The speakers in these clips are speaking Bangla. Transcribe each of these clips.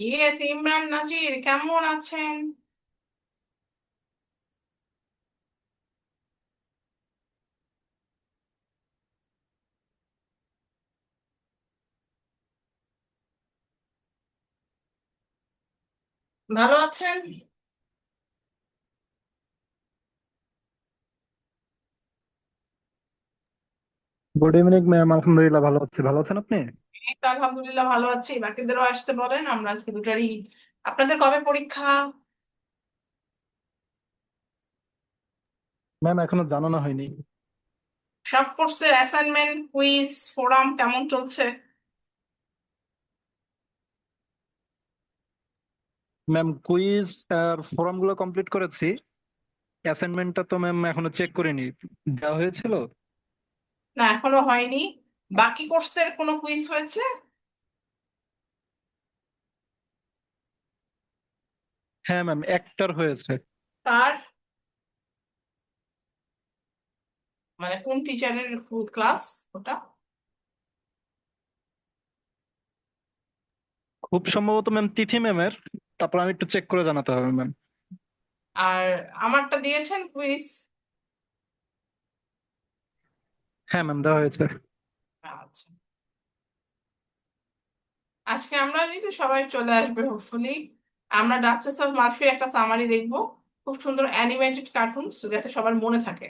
ইয়েস, ইমরান নাজির কেমন আছেন? ভালো আছেন? গুড ইভিনিং ম্যাম, আলহামদুলিল্লাহ ভালো আছি। ভালো আছেন আপনি? এই তো আলহামদুলিল্লাহ ভালো আছি। বাকিদেরও আসতে বলেন, আমরা আজকে দুটারই। আপনাদের কবে পরীক্ষা? ম্যাম এখনো জানানো হয়নি। সব কোর্সের অ্যাসাইনমেন্ট, কুইজ, ফোরাম কেমন চলছে? ম্যাম কুইজ আর ফর্ম গুলো কমপ্লিট করেছি। অ্যাসাইনমেন্টটা তো ম্যাম এখনো চেক করিনি। দেওয়া হয়েছিল। না, এখনো হয়নি। বাকি কোর্সের কোনো কুইজ হয়েছে? হ্যাঁ ম্যাম, একটার হয়েছে। তার মানে কোন টিচারের ক্লাস ওটা? খুব সম্ভবত ম্যাম তিথি ম্যামের। তারপর আমি একটু চেক করে জানাতে হবে ম্যাম। আর আমারটা দিয়েছেন কুইজ? হ্যাঁ ম্যাম, দেওয়া হয়েছে। আচ্ছা, আজকে আমরা এই যে সবাই চলে আসবে হোপফুলি। আমরা ডাচেস অফ মালফির একটা সামারি দেখবো, খুব সুন্দর অ্যানিমেটেড কার্টুন, যাতে সবার মনে থাকে।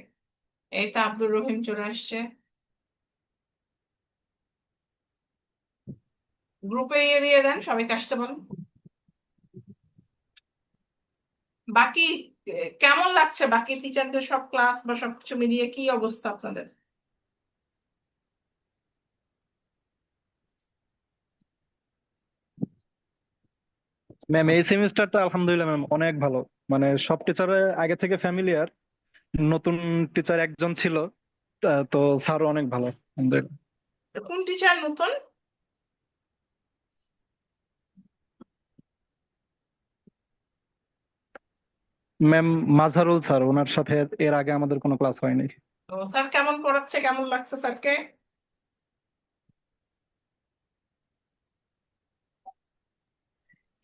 এই তো আব্দুর রহিম চলে আসছে। গ্রুপে ইয়ে দিয়ে দেন, সবাইকে আসতে বলেন। বাকি কেমন লাগছে বাকি টিচারদের সব ক্লাস বা সবকিছু মিলিয়ে কি অবস্থা আপনাদের? ম্যাম এই সেমিস্টারটা আলহামদুলিল্লাহ ম্যাম অনেক ভালো। মানে সব টিচার আগে থেকে ফ্যামিলিয়ার। নতুন টিচার একজন ছিল। তো স্যারও অনেক ভালো আলহামদুলিল্লাহ। কোন টিচার নতুন? ম্যাম মাঝারুল স্যার, ওনার সাথে এর আগে আমাদের কোনো ক্লাস হয়নি। ও, স্যার কেমন পড়াচ্ছে, কেমন লাগছে স্যারকে?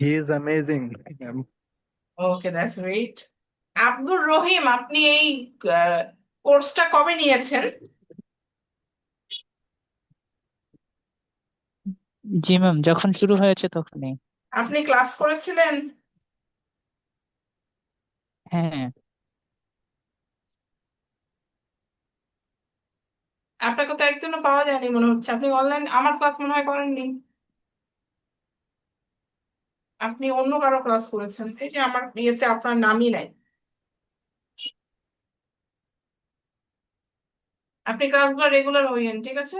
He is amazing ma'am. Okay, that's great. Abdur Rahim, আপনি এই কোর্সটা কবে নিয়েছেন? জি ম্যাম, যখন শুরু হয়েছে তখনই। আপনি ক্লাস করেছিলেন? হ্যাঁ। আপনাকে তো একদিনও পাওয়া যায়নি মনে হচ্ছে, আপনি অনলাইন আমার ক্লাস মনে হয় করেননি। আপনি অন্য কারো ক্লাস করেছেন, এই যে আমার ইয়েতে আপনার নামই নাই। আপনি ক্লাসগুলো রেগুলার হইয়েন, ঠিক আছে?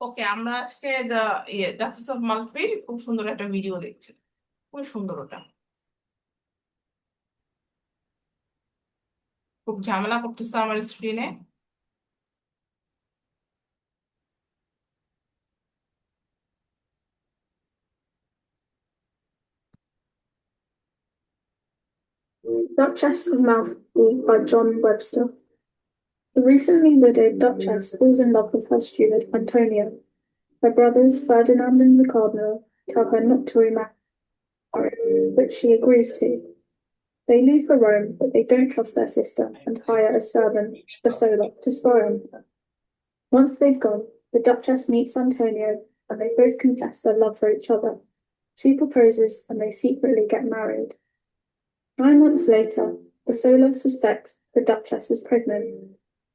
ওকে, আমরা আজকে ডাচেস অফ মালফির খুব সুন্দর একটা ভিডিও দেখছি। খুব সুন্দর ওটা। খুব ঝামেলা করতেছে আমার স্ক্রিনে। Duchess of Malfi by John Webster. The recently widowed Duchess falls in love with her steward, Antonio. Her brothers, Ferdinand and the Cardinal, tell her not to remarry, which she agrees to. They leave for Rome, but they don't trust their sister and hire a servant, Basola, to spy on her. Once they've gone, the Duchess meets Antonio and they both confess their love for each other. She proposes and they secretly get married. 9 months later, Basola suspects the Duchess is pregnant.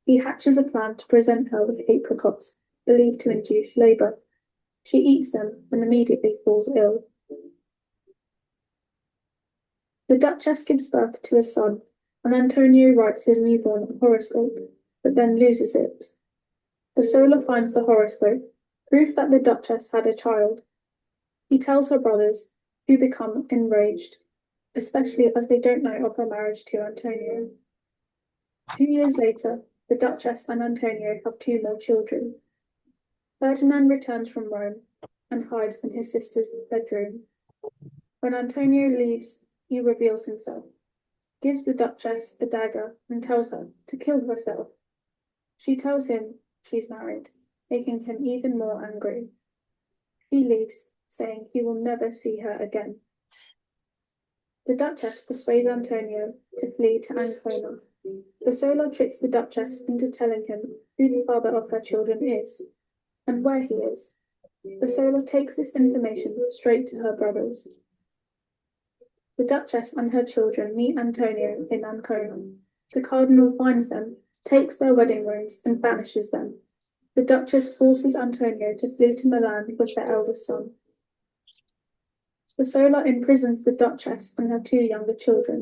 He hatches a plan to present her with apricots, believed to induce labour. She eats them and immediately falls ill. The Duchess gives birth to a son, and Antonio writes his newborn a horoscope, but then loses it. Basola finds the horoscope, proof that the Duchess had a child. He tells her brothers, who become enraged, especially as they don't know of her marriage to Antonio. 2 years later, the Duchess and Antonio have two more children. Ferdinand returns from Rome and hides in his sister's bedroom. When Antonio leaves, he reveals himself. gives the Duchess a dagger and tells her to kill herself. She tells him she's married, making him even more angry. He leaves, saying he will never see her again. The Duchess persuades Antonio to flee to Ancona. Bosola tricks the Duchess into telling him who the father of her children is, and where he is. Bosola takes this information straight to her brothers. The Duchess and her children meet Antonio in Ancona. The Cardinal finds them, takes their wedding rings, and banishes them. The Duchess forces Antonio to flee to Milan with their eldest son. Bosola imprisons the Duchess and her two younger children.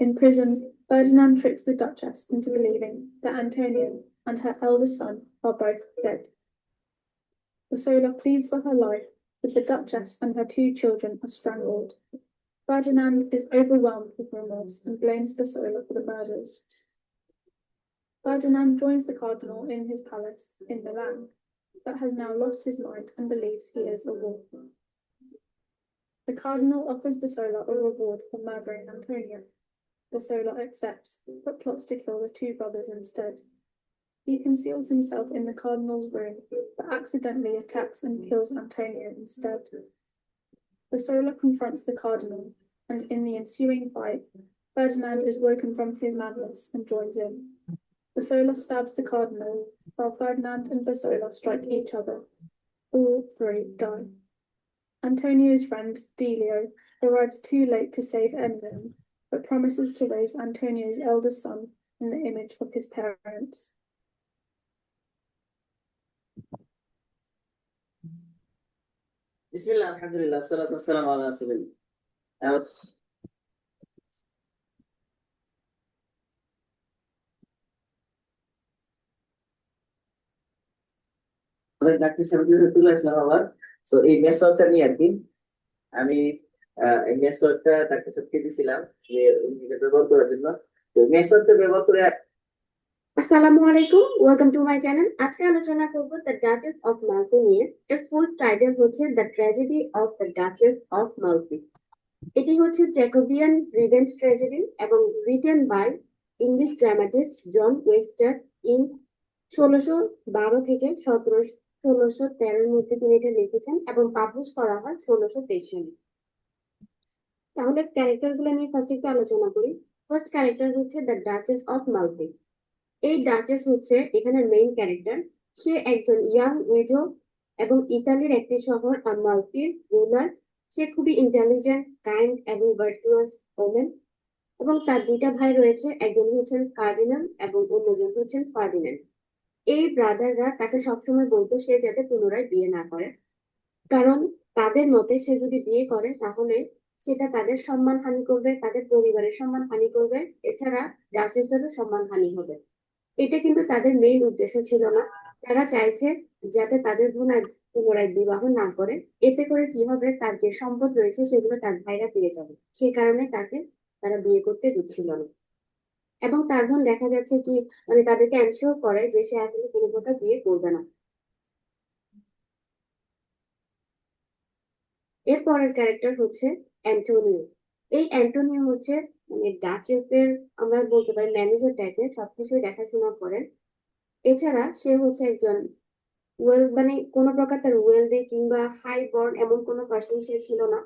In prison, Ferdinand tricks the Duchess into believing that Antonio and her eldest son are both dead. Bosola pleads for her life, but the Duchess and her two children are strangled. Ferdinand is overwhelmed with remorse and blames Bosola for the murders. Ferdinand joins the Cardinal in his palace in Milan, but has now lost his mind and believes he is a wolf. The Cardinal offers Bosola a reward for murdering Antonio. Bosola accepts, but plots to kill the two brothers instead. He conceals himself in the Cardinal's room, but accidentally attacks and kills Antonio instead. Bosola confronts the Cardinal, and in the ensuing fight, Ferdinand is woken from his madness and joins in. Bosola stabs the Cardinal, while Ferdinand and Bosola strike each other. All three die. Antonio's friend, Delio, arrives too late to save anyone, but promises to raise Antonio's eldest son in the image of his parents. বিসমিল্লাহ আলহামদুলিল্লাহ সালাতু ওয়াসসালামু আলা রাসূলিল্লাহ। আমাদের ডাক্তার সাহেব চলে আসলাম আবার। তো এই মেসওয়ার্কটা নিয়ে আর কি আমি এই মেসওয়ার্কটা ডাক্তার সাহেবকে দিয়েছিলাম যে উনিকে ব্যবহার করার জন্য। তো মেসওয়ার্কটা ব্যবহার করে আসসালামু আলাইকুম, ওয়েলকাম টু মাই চ্যানেল। আজকে আলোচনা করব দ্য ডাচেস অফ মালফি নিয়ে। এর ফুল টাইটেল হচ্ছে the tragedy of the duchess of Malfi. এটি হচ্ছে জ্যাকোবিয়ান রিভেঞ্জ ট্র্যাজেডি এবং written by English dramatist John Webster in 1612 থেকে 1613 মধ্যে তিনি এটা লিখেছেন এবং পাবলিশ করা হয় 1623 সালে। তাহলে ক্যারেক্টার গুলো নিয়ে ফার্স্ট একটু আলোচনা করি। ফার্স্ট ক্যারেক্টার হচ্ছে দ্য ডাচেস অফ মালফি। এই ডাচেস হচ্ছে এখানে মেইন ক্যারেক্টার। সে একজন ইয়াং উইডো এবং ইতালির একটি শহর মালফির রুলার। সে খুবই ইন্টেলিজেন্ট, কাইন্ড এবং ভার্চুয়াস ওমেন এবং তার দুইটা ভাই রয়েছে, একজন হচ্ছেন কার্ডিনাল এবং অন্যজন হচ্ছেন ফার্ডিন্যান্ড। এই ব্রাদাররা তাকে সবসময় বলতো সে যাতে পুনরায় বিয়ে না করে, কারণ তাদের মতে সে যদি বিয়ে করে তাহলে সেটা তাদের সম্মান হানি করবে, তাদের পরিবারের সম্মান হানি করবে, এছাড়া ডাচেসেরও সম্মান হানি হবে। এটা কিন্তু তাদের মেইন উদ্দেশ্য ছিল না। তারা চাইছে যাতে তাদের বোন আর পুনরায় বিবাহ না করে। এতে করে কি হবে, তার যে সম্পদ রয়েছে সেগুলো তার ভাইরা পেয়ে যাবে। সেই কারণে তাকে তারা বিয়ে করতে দিচ্ছিল না। এবং তার বোন দেখা যাচ্ছে কি মানে তাদেরকে এনশিওর করে যে সে আসলে কোনো প্রকার বিয়ে করবে না। এরপরের ক্যারেক্টার হচ্ছে অ্যান্টোনিও। এই অ্যান্টোনিও হচ্ছে মানে ডাচেসদের আমরা বলতে পারি ম্যানেজার টাইপের, সবকিছুই দেখাশোনা করেন। এছাড়া সে হচ্ছে একজন মানে কোনো প্রকার তার ওয়েলদি কিংবা হাই বর্ন এমন কোনো পার্সন সে ছিল না।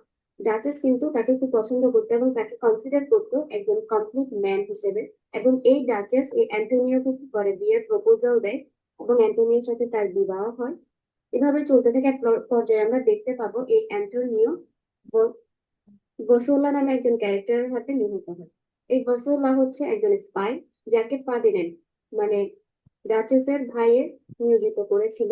ডাচেস কিন্তু তাকে খুব পছন্দ করতো এবং তাকে কনসিডার করতো একজন কমপ্লিট ম্যান হিসেবে। এবং এই ডাচেস এই অ্যান্টোনিওকে কি করে বিয়ের প্রপোজাল দেয় এবং অ্যান্টোনিওর সাথে তার বিবাহ হয়। এভাবে চলতে থাকে এক পর্যায়ে আমরা দেখতে পাবো এই অ্যান্টোনিও বসোলা নামে একজন ক্যারেক্টারের হাতে নিহত হয়। এই বসোলা হচ্ছে একজন স্পাই যাকে ফার্ডিন্যান্ড মানে ডাচেসের ভাইয়ে নিয়োজিত করেছিল।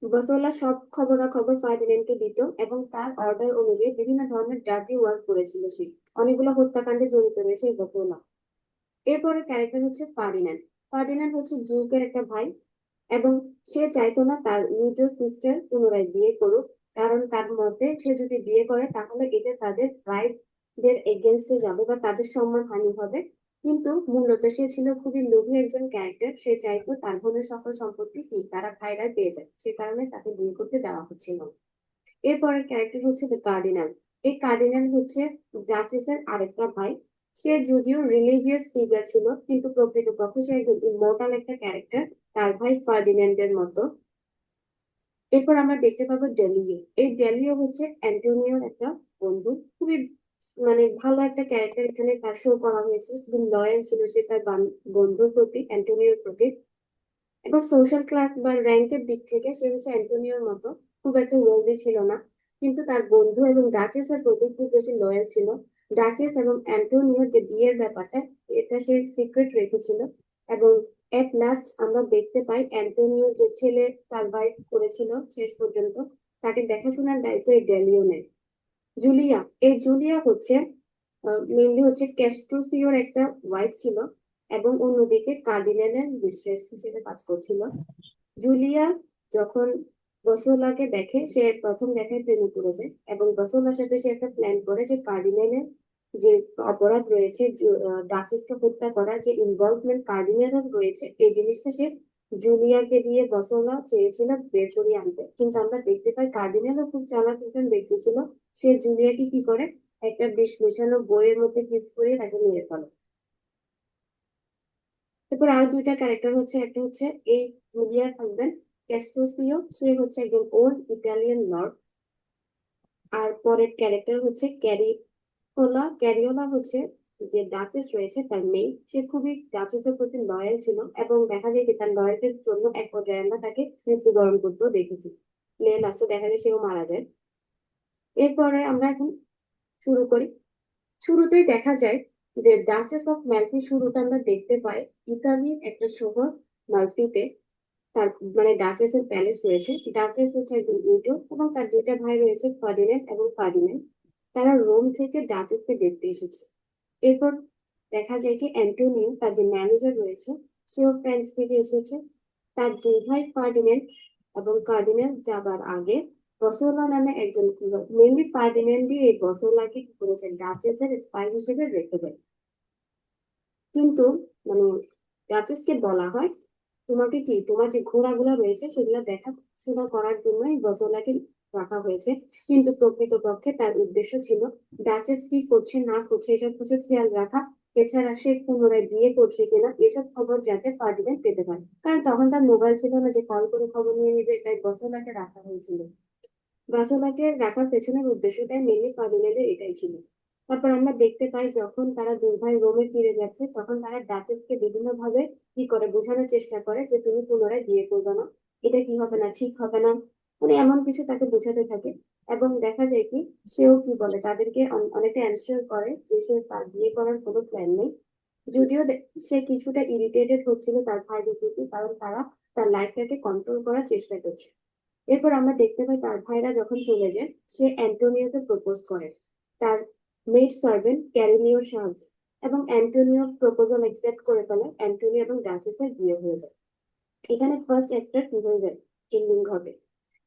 বসোলা সব খবরাখবর ফার্ডিন্যান্ডকে দিত এবং তার অর্ডার অনুযায়ী বিভিন্ন ধরনের ডার্টি ওয়ার্ক করেছিল সে। অনেকগুলো হত্যাকাণ্ডে জড়িত রয়েছে এই বসোলা। এরপরে ক্যারেক্টার হচ্ছে ফার্ডিন্যান্ড। ফার্ডিন্যান্ড হচ্ছে ডিউকের একটা ভাই এবং সে চাইতো না তার নিজ সিস্টার পুনরায় বিয়ে করুক, কারণ তার মতে সে যদি বিয়ে করে তাহলে এটা তাদের প্রাইডদের এগেনস্টে যাবে বা তাদের সম্মান হানি হবে। কিন্তু মূলত সে ছিল খুবই লোভী একজন ক্যারেক্টার। সে চাইতো তার বোনের সকল সম্পত্তি কি তারা ভাইরা পেয়ে যায়, সে কারণে তাকে বিয়ে করতে দেওয়া হচ্ছিল। এরপরের ক্যারেক্টার হচ্ছে দ্য কার্ডিনাল। এই কার্ডিনাল হচ্ছে ডাচেসের আরেকটা ভাই সে যদিও রিলিজিয়াস ফিগার ছিল কিন্তু প্রকৃতপক্ষে সে একজন ইমর্টাল একটা ক্যারেক্টার, তার ভাই ফার্ডিন্যান্ডের মতো। এরপর আমরা দেখতে পাবো ডেলিও। এই ডেলিও হচ্ছে অ্যান্টোনিওর একটা বন্ধু, খুবই মানে ভালো একটা ক্যারেক্টার এখানে তার শো করা হয়েছে, খুবই লয়াল ছিল সে তার বন্ধুর প্রতি, অ্যান্টোনিওর প্রতি। এবং সোশ্যাল ক্লাস বা র্যাঙ্কের দিক থেকে সে হচ্ছে অ্যান্টোনিওর মতো খুব একটা ওয়েলদি ছিল না, কিন্তু তার বন্ধু এবং ডাচেসের প্রতি খুব বেশি লয়াল ছিল। ডাচেস এবং অ্যান্টোনিওর যে বিয়ের ব্যাপারটা, এটা সে সিক্রেট রেখেছিল। এবং এট লাস্ট আমরা দেখতে পাই অ্যান্টোনিওর যে ছেলে সার্ভাইভ করেছিল শেষ পর্যন্ত, তাকে দেখাশোনার দায়িত্ব এই ডেলিও নেয়। জুলিয়া, এই জুলিয়া হচ্ছে মেইনলি হচ্ছে ক্যাস্ট্রোসিওর একটা ওয়াইফ ছিল এবং অন্যদিকে কার্ডিনালের মিস্ট্রেস হিসেবে কাজ করছিল। জুলিয়া যখন বসোলাকে দেখে, সে প্রথম দেখায় প্রেমে পড়ে যায় এবং বসোলার সাথে সে একটা প্ল্যান করে যে কার্ডিনালের যে অপরাধ রয়েছে, ডাচেসকে হত্যা করার যে ইনভলভমেন্ট কার্ডিনালের রয়েছে, এই জিনিসটা সে জুলিয়াকে দিয়ে বসোলা চেয়েছিল বের করে আনতে। কিন্তু আমরা দেখতে পাই কার্ডিনালও খুব চালাক একজন ব্যক্তি ছিল, সে জুলিয়াকে কি করে একটা বিষ মেশানো বইয়ের মধ্যে কিস করে তাকে মেরে ফেলে। এরপর আরো দুইটা ক্যারেক্টার হচ্ছে, একটা হচ্ছে এই জুলিয়ার হাজবেন্ড ক্যাস্ট্রোসিও, সে হচ্ছে একজন ওল্ড ইটালিয়ান লর্ড। আর পরের ক্যারেক্টার হচ্ছে ক্যারিওলা। ক্যারিওলা হচ্ছে যে ডাচেস রয়েছে তার মেয়ে, সে খুবই ডাচেসের প্রতি লয়াল ছিল এবং দেখা যায় যে তার লয়ালটির জন্য এক পর্যায়ে আমরা তাকে মৃত্যুবরণ করতেও দেখেছি। প্লে লাস্টে দেখা যায় সেও মারা যায়। এরপরে আমরা এখন শুরু করি। শুরুতেই দেখা যায় যে ডাচেস অফ ম্যালফি শুরুটা আমরা দেখতে পাই ইতালির একটা শহর মালফিতে। তার মানে ডাচেসের প্যালেস রয়েছে। ডাচেস হচ্ছে একজন উইডো এবং তার দুইটা ভাই রয়েছে, ফার্ডিন্যান্ড এবং ফার্ডিন্যান্ড। তারা রোম থেকে ডাচেসকে দেখতে এসেছে। এরপর দেখা যায় কি অ্যান্টোনিও, তার যে ম্যানেজার রয়েছে, সেও ফ্রান্স থেকে এসেছে। তার দুই ভাই ফার্ডিন্যান্ড এবং কার্ডিনাল যাবার আগে বসোলা নামে একজন কি হয়, মেনলি ফার্ডিন্যান্ডই এই বসোলাকে কি করেছে ডাচেসের স্পাই হিসেবে রেখে যায়। কিন্তু মানে ডাচেসকে বলা হয় তোমাকে কি তোমার যে ঘোড়াগুলো রয়েছে সেগুলো দেখাশোনা করার জন্যই বজলাকে রাখা হয়েছে, কিন্তু প্রকৃতপক্ষে তার উদ্দেশ্য ছিল ডাচেস কি করছে না করছে এসব কিছু খেয়াল রাখা। এছাড়া সে পুনরায় বিয়ে করছে কিনা এসব খবর যাতে ফার্ডিন্যান্ড পেতে পারে, কারণ তখন তার মোবাইল ছিল না যে কল করে খবর নিয়ে নিবে, তাই বসলাকে রাখা হয়েছিল। বাসোলাকে রাখার পেছনের উদ্দেশ্যটাই মেনলি ফার্ডিন্যান্ডের এটাই ছিল। তারপর আমরা দেখতে পাই যখন তারা দুই ভাই রোমে ফিরে যাচ্ছে, তখন তারা ডাচেসকে বিভিন্ন ভাবে কি করে বোঝানোর চেষ্টা করে যে তুমি পুনরায় বিয়ে করবে না, এটা কি হবে না, ঠিক হবে না, মানে এমন কিছু তাকে বোঝাতে থাকে। এবং দেখা যায় কি সেও কি বলে তাদেরকে অনেকটা অ্যানসিওর করে যে সে তার বিয়ে করার কোনো প্ল্যান নেই। যদিও সে কিছুটা ইরিটেটেড হচ্ছিল তার ভাইদের প্রতি, কারণ তারা তার লাইফটাকে কন্ট্রোল করার চেষ্টা করছে। এরপর আমরা দেখতে পাই তার ভাইরা যখন চলে যায়, সে অ্যান্টোনিওকে প্রপোজ করে তার মেড সার্ভেন্ট ক্যারিনিওর সাহায্যে, এবং অ্যান্টোনিও প্রপোজাল অ্যাকসেপ্ট করে ফেলে। অ্যান্টোনিও এবং ডাচেসের বিয়ে হয়ে যায়। এখানে ফার্স্ট অ্যাক্টর কি হয়ে যায়, এন্ডিং হবে।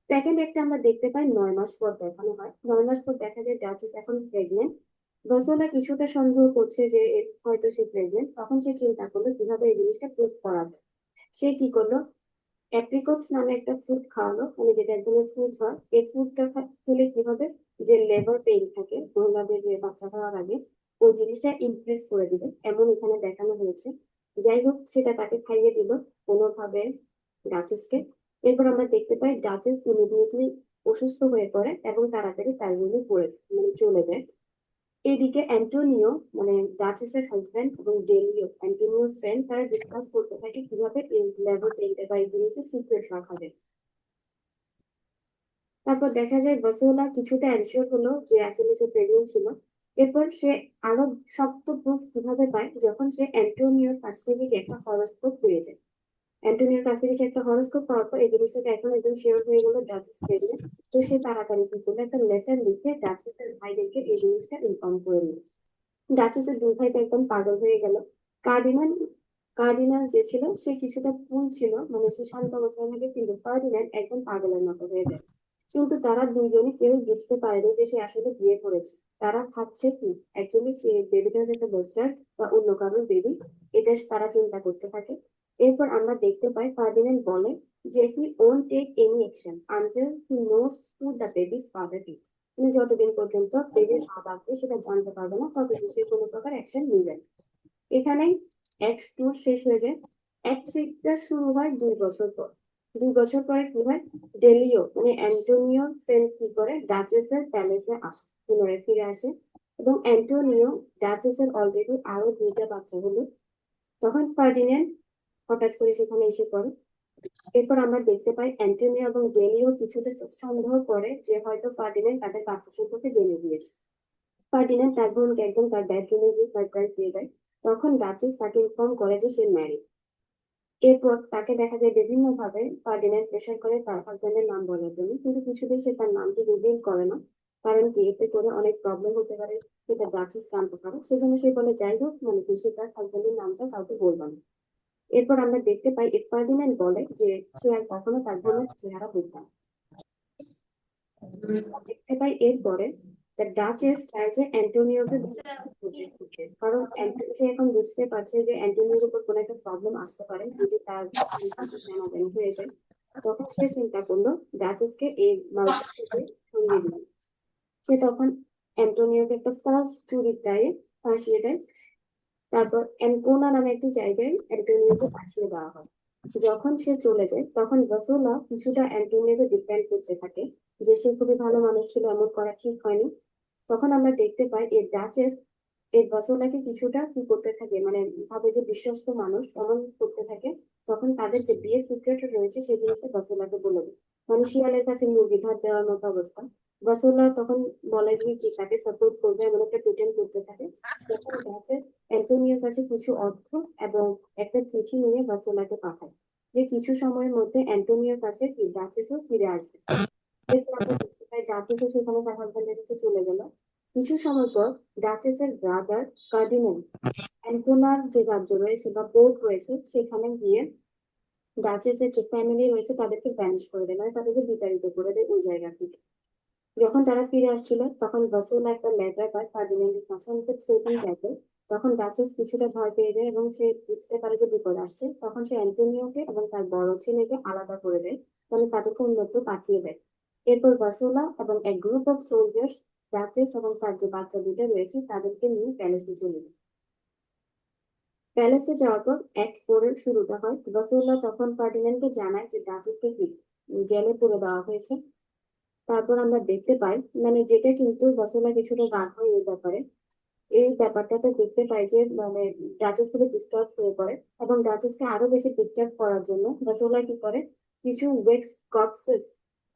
সেকেন্ড একটা আমরা দেখতে পাই 9 মাস পর দেখানো হয়। 9 মাস পর দেখা যায় ডাচেস এখন প্রেগনেন্ট। বসোলা কিছুটা সন্দেহ করছে যে হয়তো সে প্রেগনেন্ট, তখন সে চিন্তা করলো কিভাবে এই জিনিসটা প্রুভ করা যায়। সে কি করলো, অ্যাপ্রিকটস নামে একটা ফ্রুট খাওয়ালো, মানে যেটা এক ধরনের ফ্রুট হয়। এই ফ্রুটটা খেলে কি হবে, যে লেবার পেইন থাকে মহিলাদের যে বাচ্চা হওয়ার আগে, ওই জিনিসটা ইমপ্রেস করে দিবে, এমন এখানে দেখানো হয়েছে। যাই হোক সেটা তাকে খাইয়ে দিল কোনোভাবে ডাচেসকে। এরপর আমরা দেখতে পাই ডাচেস ইমিডিয়েটলি অসুস্থ হয়ে পড়ে এবং তাড়াতাড়ি তার রুমে পড়ে যায়, মানে চলে যায়। এদিকে অ্যান্টোনিও মানে ডাচেসের হাজবেন্ড এবং ডেলিও অ্যান্টোনিওর ফ্রেন্ড, তারা ডিসকাস করতে থাকে কিভাবে এই লেভেল পেইন্টে বা এই জিনিসটা সিক্রেট রাখা যায়। তারপর দেখা যায় বসোলা কিছুটা অ্যানসিওর হলো যে আসলে সে প্রেগনেন্ট ছিল। এরপর সে আরো শক্ত প্রুফ কিভাবে পায়, যখন সে অ্যান্টোনিওর কাছ থেকে একটা হরোস্কোপ পেয়ে যায়। অ্যান্টোনিওর কাছ থেকে সে একটা হরোস্কোপ পাওয়ার পর এই জিনিসটাকে এখন একদম শিওর হয়ে গেল ডাচেস প্রেগনেন্ট। তো সে তাড়াতাড়ি কি করলো, একটা লেটার লিখে ডাচেসের ভাইদেরকে এই জিনিসটা ইনফর্ম করে দিল। ডাচেসের দুই ভাই তো একদম পাগল হয়ে গেল। কার্ডিনাল কার্ডিনাল যে ছিল সে কিছুটা কুল ছিল, মানে সে শান্ত অবস্থায় থাকে, কিন্তু ফার্ডিন্যান্ড একদম পাগলের মতো হয়ে যায়। কিন্তু তারা দুইজনে কেউ বুঝতে পারেনি যে সে আসলে বিয়ে করেছে। তারা ভাবছে কি অ্যাকচুয়ালি সে বেবিটা হচ্ছে একটা বাস্টার্ড বা অন্য কারোর বেবি, এটা তারা চিন্তা করতে থাকে। এরপর আমরা দেখতে পাই ফার্ডিন্যান্ড বলে যে he won't take any action until he knows who the baby's father is. তুমি যতদিন পর্যন্ত বেবির মা বাপকে সেটা জানতে পারবে না ততদিন সে কোনো প্রকার অ্যাকশন নিবে না। এখানেই অ্যাক্ট টু শেষ হয়ে যায়। অ্যাক্ট থ্রিটা শুরু হয় 2 বছর পর। 2 বছর পরে কি হয়, ডেলিও মানে অ্যান্টোনিও ফ্রেন্ড কি করে ডাচেসের প্যালেসে আসে, পুনরায় ফিরে আসে। এবং অ্যান্টোনিও ডাচেসের অলরেডি আরো 2টা বাচ্চা হলো। তখন ফার্ডিন্যান্ড হঠাৎ করে সেখানে এসে পড়ে। এরপর আমরা দেখতে পাই অ্যান্টোনিও এবং ডেলিও কিছুটা সন্দেহ করে যে হয়তো ফার্ডিন্যান্ড তাদের বাচ্চা সম্পর্কে জেনে গিয়েছে। ফার্ডিন্যান্ড তার বোনকে একদম তার বেডরুমে গিয়ে সারপ্রাইজ দিয়ে দেয়। তখন ডাচেস তাকে ইনফর্ম করে যে সে ম্যারিড। এরপর তাকে দেখা যায় বিভিন্ন ভাবে ফার্ডিন্যান্ড প্রেশার করে তার হাজবেন্ডের নাম বলার জন্য, কিন্তু কিছুতেই সে তার নামটি রিভিল করে না, কারণ কি এতে করে অনেক প্রবলেম হতে পারে, সেটা ডাচেস জানতে পারে। সেজন্য সে বলে যাই হোক মানে কি সে তার হাজবেন্ডের নামটা কাউকে বলবে না। এরপর আমরা দেখতে পাই ফার্ডিন্যান্ড বলে যে সে আর কখনো তার বোনের চেহারা দেখবে না। দেখতে পাই এরপরে দ্য ডাচেস চায় যে অ্যান্টোনিওকে protect করতে, কারণ সে এখন বুঝতে পারছে যে অ্যান্টোনিওর উপর কোনো একটা প্রবলেম আসতে পারে যদি তার জানাজানি হয়ে যায়। তখন সে চিন্তা করলো ডাচেসকে এই মালটা থেকে সরিয়ে দিল। সে তখন অ্যান্টোনিওকে একটা ফলস চুরির দায়ে ফাঁসিয়ে দেয়। তারপর এনকোনা নামে একটি জায়গায় অ্যান্টোনিওকে পাঠিয়ে দেওয়া হয়। যখন সে চলে যায় তখন ভাসোলা কিছুটা অ্যান্টোনিওকে ডিপেন্ড করতে থাকে যে সে খুবই ভালো মানুষ ছিল, এমন করা ঠিক হয়নি। তখন আমরা দেখতে পাই এই ডাচেস এই ভাসোলাকে কিছুটা কি করতে থাকে, মানে ভাবে যে বিশ্বস্ত মানুষ এমন করতে থাকে। তখন তাদের যে বিয়ের সিক্রেট রয়েছে সেই জিনিসটা ভাসোলাকে বলে দেয়, মানে শিয়ালের কাছে মুরগি ধার দেওয়ার মতো অবস্থা। ভাসোলা তখন বলে যে কি তাকে সাপোর্ট করবে এমন একটা প্রিটেন্ড করতে থাকে। তখন ডাচেস অ্যান্টোনিওর কাছে কিছু অর্থ এবং একটা চিঠি নিয়ে ভাসোলাকে পাঠায় যে কিছু সময়ের মধ্যে অ্যান্টোনিওর কাছে ডাচেসও ফিরে আসবে। এরপর আমরা দেখতে পাই ডাচেসও সেখানে তার হাজবেন্ডের কাছে চলে গেল। কিছু সময় পর ডাচেসের ব্রাদার কার্ডিনাল অ্যান্টোনার যে রাজ্য রয়েছে বা পোর্ট রয়েছে সেখানে গিয়ে ডাচেসের যে ফ্যামিলি রয়েছে তাদেরকে ব্যানিশ করে দেয়, মানে তাদেরকে বিতাড়িত করে দেয় ওই জায়গা থেকে। যখন তারা ফিরে আসছিল তখন ভাসোলা একটা লেটার পায় ফার্ডিন্যান্ডের কাছে অনেক থ্রেটিং টাইপের। তখন ডাচেস কিছুটা ভয় পেয়ে যায় এবং সে বুঝতে পারে যে বিপদ আসছে। তখন সে অ্যান্টোনিওকে এবং তার বড় ছেলেকে আলাদা করে দেয়, মানে তাদেরকে অন্যত্র পাঠিয়ে দেয়। এরপর ভাসোলা এবং এক গ্রুপ অফ সোলজার্স ডাচেস এবং তার যে বাচ্চা দুটো রয়েছে তাদেরকে নিয়ে প্যালেসে চলে যায়। প্যালেসে যাওয়ার পর অ্যাক্ট ফোর এর শুরুটা হয়। ভাসোলা তখন ফার্ডিন্যান্ডকে জানায় যে ডাচেসকে জেলে পুরে দেওয়া হয়েছে। তারপর আমরা দেখতে পাই মানে যেটা কিন্তু ভাসোলা কিছুটা রাগ হয় এই ব্যাপারে। এই ব্যাপারটাতে দেখতে পাই যে মানে ডাচেস খুবই ডিস্টার্ব হয়ে পড়ে এবং ডাচেসকে আরো বেশি ডিস্টার্ব করার জন্য ভাসোলা কি করে কিছু wax corpses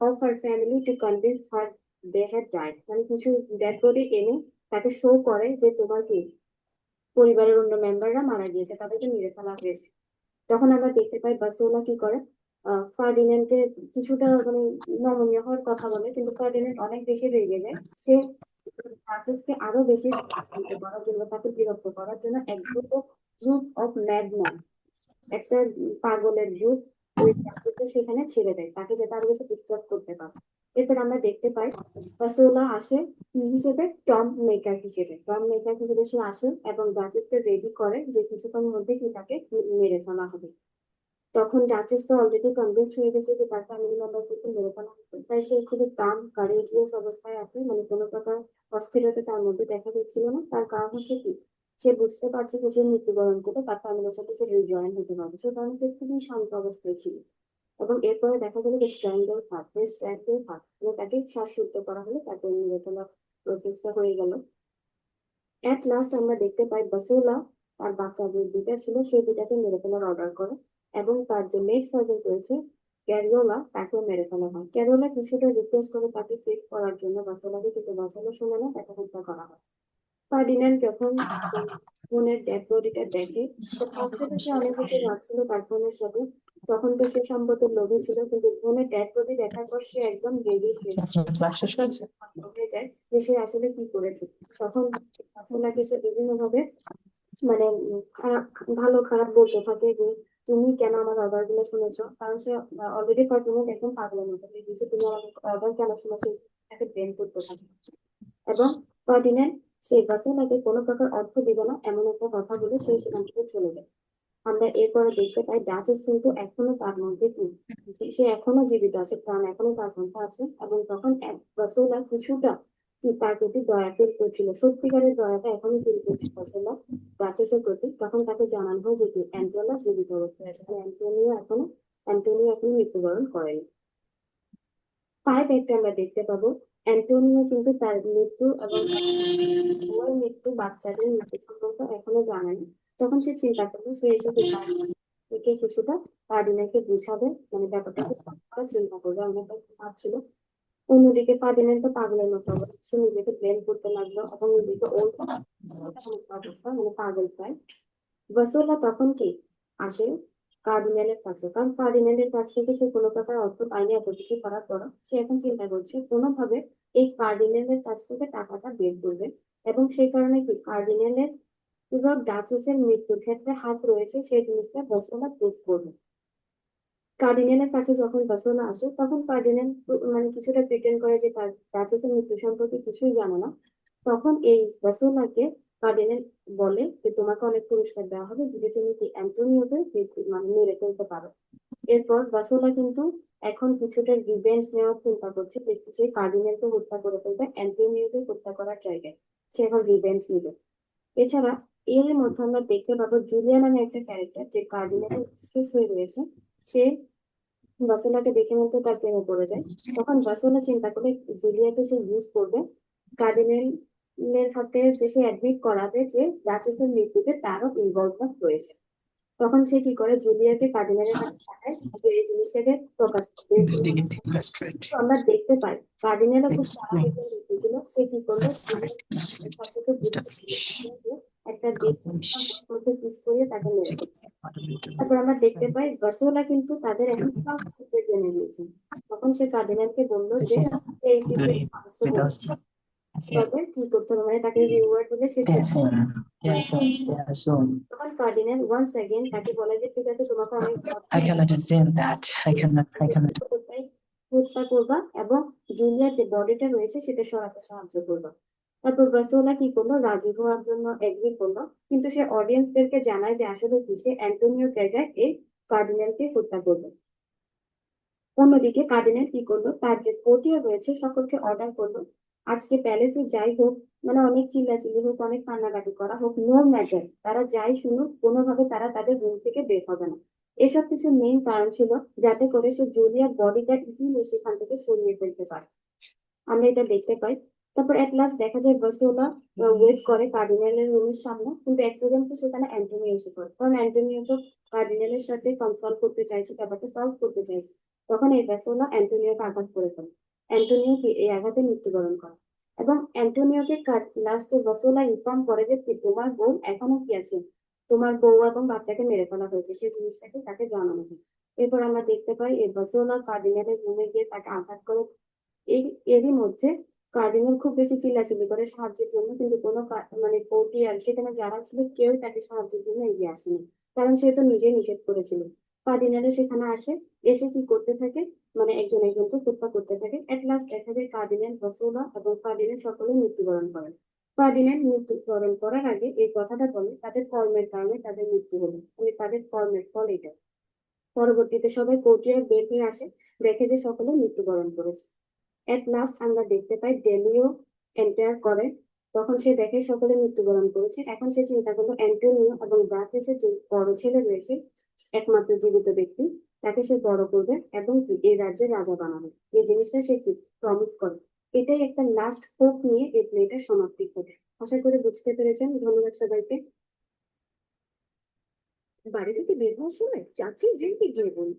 of her family to convince her they had died, মানে কিছু ডেড বডি এনে তাকে শো করে যে তোমার কি পরিবারের অন্য মেম্বাররা মারা গিয়েছে, তাদেরকে মেরে ফেলা হয়েছে। তখন আমরা দেখতে পাই বাসোলা কি করে ফার্ডিন্যান্ডকে কিছুটা মানে নমনীয় হওয়ার কথা বলে, কিন্তু ফার্ডিন্যান্ড অনেক বেশি রেগে যায়। সে ডাচেসকে আরো বেশি বিরক্ত করার জন্য তাকে বিরক্ত করার জন্য এক গ্রুপ অফ ম্যাডম্যান, একটা পাগলের গ্রুপ ওই ডাচেসকে সেখানে ছেড়ে দেয় তাকে যাতে আরো বেশি ডিস্টার্ব করতে পারে। এরপর আমরা দেখতে পাই বাসোলা আসে কি হিসেবে টম মেকার হিসেবে, টম মেকার হিসেবে সে আসে এবং ডাচেসকে রেডি করে যে কিছুক্ষণের মধ্যে কি তাকে মেরে ফেলা হবে। তখন ডাচেস তো অলরেডি কনভিন্স হয়ে গেছে যে তার ফ্যামিলি মেম্বারদেরকে মেরে ফেলা হবে, তাই সে খুবই কাম কারেজিয়াস অবস্থায় আছে, মানে কোনো প্রকার অস্থিরতা তার মধ্যে দেখা যাচ্ছিল না। তার কারণ হচ্ছে কি সে বুঝতে পারছে যে সে মৃত্যুবরণ করে তার ফ্যামিলির সাথে সে রিজয়েন হতে পারবে, সে কারণে সে খুবই শান্ত অবস্থায় ছিল। এবং এরপরে দেখা গেল যে স্ট্র্যাঙ্গেল হার্ট মানে তাকে শ্বাসরুদ্ধ করা হলো, তারপরে মেরে ফেলার প্রসেসটা হয়ে গেল। এট লাস্ট আমরা দেখতে পাই বাসোলা তার বাচ্চা যে দুটা ছিল সেই দুটাকে মেরে ফেলার অর্ডার করে এবং তার যে মেড সার্জেন্ট রয়েছে ক্যারিওলা তাকেও মেরে ফেলা হয়। ক্যারিওলা কিছুটা রিকোয়েস্ট করে তাকে সেভ করার জন্য বাসোলাকে কিন্তু বাঁচানো শুনে না, তাকে হত্যা করা হয়। ফার্ডিন্যান্ড যখন বোনের ডেড বডিটা দেখে তো ফার্স্টে তো সে অনেক বেশি লাগছিল তার বোনের সাথে, তখন তো সে সম্পদের লোভী ছিল, কিন্তু বোনের ডেড বডি দেখার পর সে একদম রেগে শেষ ক্লাস শেষ হয়েছে? হয়ে যায় যে সে আসলে কি করেছে। তখন বাসোলাকে সে বিভিন্ন ভাবে মানে খারাপ ভালো খারাপ বলতে থাকে যে তুমি কেন আমার অর্ডার গুলো শুনেছো, কারণ সে অলরেডি ফার্দিন্যান্ড একদম পাগলের মতো হয়ে গেছে, তুমি আমার অর্ডার কেন শুনেছো তাকে ব্লেম করতে থাকে। এবং ফার্দিন্যান্ড সেই বাসোলাকে কোনো প্রকার অর্থ দিবে না এমন একটা কথা বলে সে সেখান থেকে চলে যায়। আমরা এরপরে দেখতে পাই ডাচেস কিন্তু এখনো তার মধ্যে কি সে এখনো জীবিত আছে, প্রাণ এখনো তার মধ্যে আছে, এবং তখন রসোলা কিছুটা কি তার প্রতি দয়া ফিল করছিল, সত্যিকারের দয়াটা এখনো ফিল করছিল রসোলা ডাচেসের প্রতি। তখন তাকে জানানো হয় যে কি অ্যান্টোলা জীবিত অবস্থায় আছে, অ্যান্টোনিও এখনো মৃত্যুবরণ করেনি। 5 একটা আমরা দেখতে পাবো অ্যান্টোনিও কিন্তু তার মৃত্যু এবং ওর মৃত্যু বাচ্চাদের মৃত্যু সম্পর্কে এখনো জানেনি। তখন সে চিন্তা করলো সে এসে একে কিছুটা ফার্দিন্যান্ডকে বুঝাবে, মানে ব্যাপারটাকে করার চিন্তা করবে, আমার কাছে ভাবছিল। অন্যদিকে ফার্দিন্যান্ড তো পাগলের মতো অবস্থা, সে নিজেকে ব্লেম করতে লাগলো এবং নিজেকে ওর অবস্থা মানে পাগল প্রায়। ভাসোলা তখন কি আসে কার্ডিনালের কাছে, কারণ ফার্দিন্যান্ডের কাছ থেকে সে কোনো প্রকার অর্থ পায়নি এত কিছু করার পর। সে এখন চিন্তা করছে কোনোভাবে এই কার্ডিনালের কাছ থেকে টাকাটা বের করবে, এবং সেই কারণে কি কার্ডিনালের এবার ডাচেসের মৃত্যুর ক্ষেত্রে হাত রয়েছে সেই জিনিসটা ভাসোলা প্রুভ করবে। কার্ডিনালের কাছে যখন ভাসোলা আসে তখন কার্ডিনাল মানে কিছুটা প্রিটেন্ড করে যে তার ডাচেসের মৃত্যু সম্পর্কে কিছুই জানে না। তখন এই ভাসোলাকে কার্ডিনাল বলে যে তোমাকে অনেক পুরস্কার দেওয়া হবে যদি তুমি কি অ্যান্টোনিওকে মানে মেরে ফেলতে পারো। এরপর ভাসোলা কিন্তু এখন কিছুটা রিভেঞ্জ নেওয়ার চিন্তা করছে, যে সে কার্ডিনালকে হত্যা করে ফেলবে অ্যান্টোনিওকে হত্যা করার জায়গায়, সে এখন রিভেঞ্জ নিবে। এছাড়া এর মধ্যে আমরা দেখতে পাবো জুলিয়া নামে একটা ক্যারেক্টার যে কার্ডিনালের স্ট্রেস হয়ে রয়েছে, সে ভাসোলাকে দেখে মতো তার প্রেমে পড়ে যায়। তখন ভাসোলা চিন্তা করে জুলিয়াকে সে ইউজ করবে কার্ডিনালের হাতে, যে সে অ্যাডমিট করাবে যে ডাচেসের মৃত্যুতে তারও ইনভলভমেন্ট রয়েছে। তখন সে কি করে জুলিয়াকে কার্ডিনালের কাছে পাঠায় যে এই জিনিসটাকে প্রকাশ করবে। Investigating magistrate. তো আমরা দেখতে পাই কার্ডিনালও খুব Explain. স্বাভাবিক ছিল, সে কি করলো Arrest magistrate. সবকিছু বুঝতে Establish. পেরে একটা দেশ মধ্যে পিস করিয়ে তাকে মেরে ফেলে। Check. তারপর আমরা দেখতে পাই ভাসোলা কিন্তু তাদের এখন সব সিক্রেট জেনে নিয়েছে। তখন সে কার্ডিনালকে বললো যে এই সিক্রেট তবে কি করতে হবে, মানে তাকে রিওয়ার্ড দিলে সে তখন কার্ডিনাল ওয়ান্স অ্যাগেন তাকে বলে যে ঠিক আছে তোমাকে অনেক I cannot assume that. I cannot. হত্যা করবা এবং জুলিয়ার যে বডিটা রয়েছে সেটা সরাতে সাহায্য করবা। তারপর ভাসোলা কি করলো, রাজি হওয়ার জন্য এগ্রি করলো, কিন্তু সে অডিয়েন্সদেরকে জানায় যে আসলে কি সে অ্যান্টোনিওর জায়গায় এই কার্ডিনালকে হত্যা করবে। অন্যদিকে কার্ডিনাল কি করলো, তার যে কোর্টিয়ার রয়েছে সকলকে অর্ডার করলো আজকে প্যালেসে যাই হোক, মানে অনেক চিল্লাচিল্লি হোক, অনেক কান্নাকাটি করা হোক, নো ম্যাটার, তারা যাই শুনুক কোনোভাবে তারা তাদের রুম থেকে বের হবে না। এসব কিছু মেইন কারণ ছিল যাতে করে সে জুলিয়ার বডিটা ইজিলি সেখান থেকে সরিয়ে ফেলতে পারে। আমরা এটা দেখতে পাই। তারপর এট লাস্ট দেখা যায় ভাসোলা ওয়েট করে কার্ডিনালের রুমের সামনে, কিন্তু অ্যাক্সিডেন্টলি সেখানে অ্যান্টোনিও এসে পড়ে, কারণ অ্যান্টোনিও তো কার্ডিনালের সাথে কনসাল্ট করতে চাইছে, ব্যাপারটা সলভ করতে চাইছে। তখন এই ভাসোলা অ্যান্টোনিওকে আঘাত করে ফেলে, অ্যান্টোনিও কি এই আঘাতে মৃত্যুবরণ করে। এবং অ্যান্টোনিওকে লাস্টে ভাসোলা ইনফর্ম করে যে কি তোমার বউ এখনো কি আছে, তোমার বউ এবং বাচ্চাকে মেরে ফেলা হয়েছে, সেই জিনিসটাকে তাকে জানানো হয়। এরপর আমরা দেখতে পাই এই ভাসোলা কার্ডিনালের রুমে গিয়ে তাকে আঘাত করে। এরই মধ্যে কার্ডিনাল খুব বেশি চিল্লাচিল্লি করে সাহায্যের জন্য, কিন্তু কোনো মানে কোর্টি আর সেখানে যারা ছিল কেউ তাকে সাহায্যের জন্য এগিয়ে আসেনি, কারণ সে তো নিজে নিষেধ করেছিল। কার্ডিনালে সেখানে আসে, এসে কি করতে থাকে, মানে একজন একজনকে হত্যা করতে থাকে। এট লাস্ট দেখা যায় কার্ডিনাল, ভাসোলা এবং কার্ডিনাল সকলে মৃত্যুবরণ করেন। কার্ডিনাল মৃত্যুবরণ করার আগে এই কথাটা বলে তাদের কর্মের কারণে তাদের মৃত্যু হলো, মানে তাদের কর্মের ফল এটা। পরবর্তীতে সবাই কোর্টিয়ার বের হয়ে আসে, দেখে যে সকলে মৃত্যুবরণ করেছে। এট লাস্ট আমরা দেখতে পাই ডেলিও এন্টার করে, তখন সে দেখে সকলে মৃত্যুবরণ করেছে। এখন সে চিন্তা করলো অ্যান্টোনিও এবং ডাচেসের যে বড় ছেলে রয়েছে, একমাত্র জীবিত ব্যক্তি, তাকে সে বড় করবে এবং কি এই রাজ্যের রাজা বানাবে। এই জিনিসটা সে কি প্রমিস করে। এটাই একটা লাস্ট হোপ নিয়ে এই প্লেটা সমাপ্তি ঘটে। আশা করি বুঝতে পেরেছেন। ধন্যবাদ সবাইকে। বাড়ি থেকে বের হওয়ার সময় চাচি রেখে গিয়ে বলি।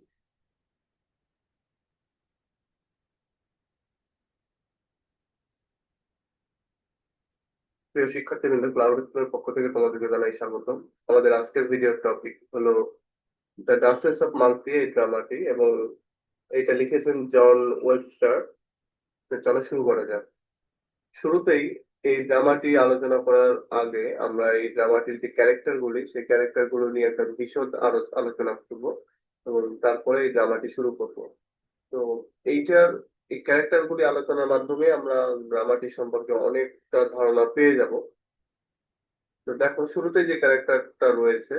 প্রিয় শিক্ষার্থীবৃন্দ, ক্লাউড স্কুলের পক্ষ থেকে তোমাদেরকে জানাই স্বাগতম। আমাদের আজকের ভিডিওর টপিক হলো দ্য ডাচেস অফ মালফি, এই ড্রামাটি, এবং এটা লিখেছেন জন ওয়েবস্টার। চলো শুরু করা যাক। শুরুতেই এই ড্রামাটি আলোচনা করার আগে আমরা এই ড্রামাটির যে ক্যারেক্টার গুলি, সেই ক্যারেক্টার গুলো নিয়ে একটা বিশদ আলোচনা করব এবং তারপরে এই ড্রামাটি শুরু করব। তো এই ক্যারেক্টার গুলি আলোচনার মাধ্যমে আমরা ড্রামাটি সম্পর্কে অনেকটা ধারণা পেয়ে যাব। তো দেখো, শুরুতে যে ক্যারেক্টারটা রয়েছে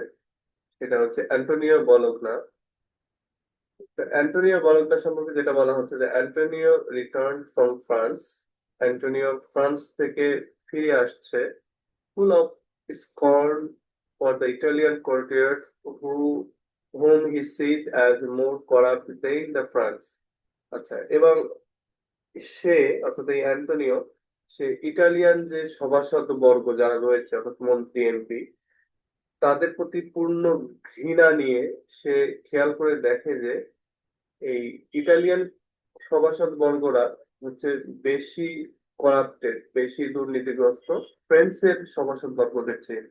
এটা হচ্ছে অ্যান্টোনিও বলোগনা। তো অ্যান্টোনিও বলোগনা সম্পর্কে যেটা বলা হচ্ছে যে Antonio return from France. Antonio France থেকে ফিরে আসছে, full of scorn for the Italian courtiers whom he sees as more corrupt than the France. আচ্ছা, এবং সে অর্থাৎ এই অ্যান্টোনিও সে ইটালিয়ান যে সভাসদ বর্গ যারা রয়েছে অর্থাৎ মন্ত্রী এমপি তাদের প্রতি পূর্ণ ঘৃণা নিয়ে সে খেয়াল করে দেখে যে এই ইটালিয়ান সভাসদ বর্গরা হচ্ছে বেশি করাপ্টেড, বেশি দুর্নীতিগ্রস্ত ফ্রেন্সের সভাসদ বর্গদের চেয়ে।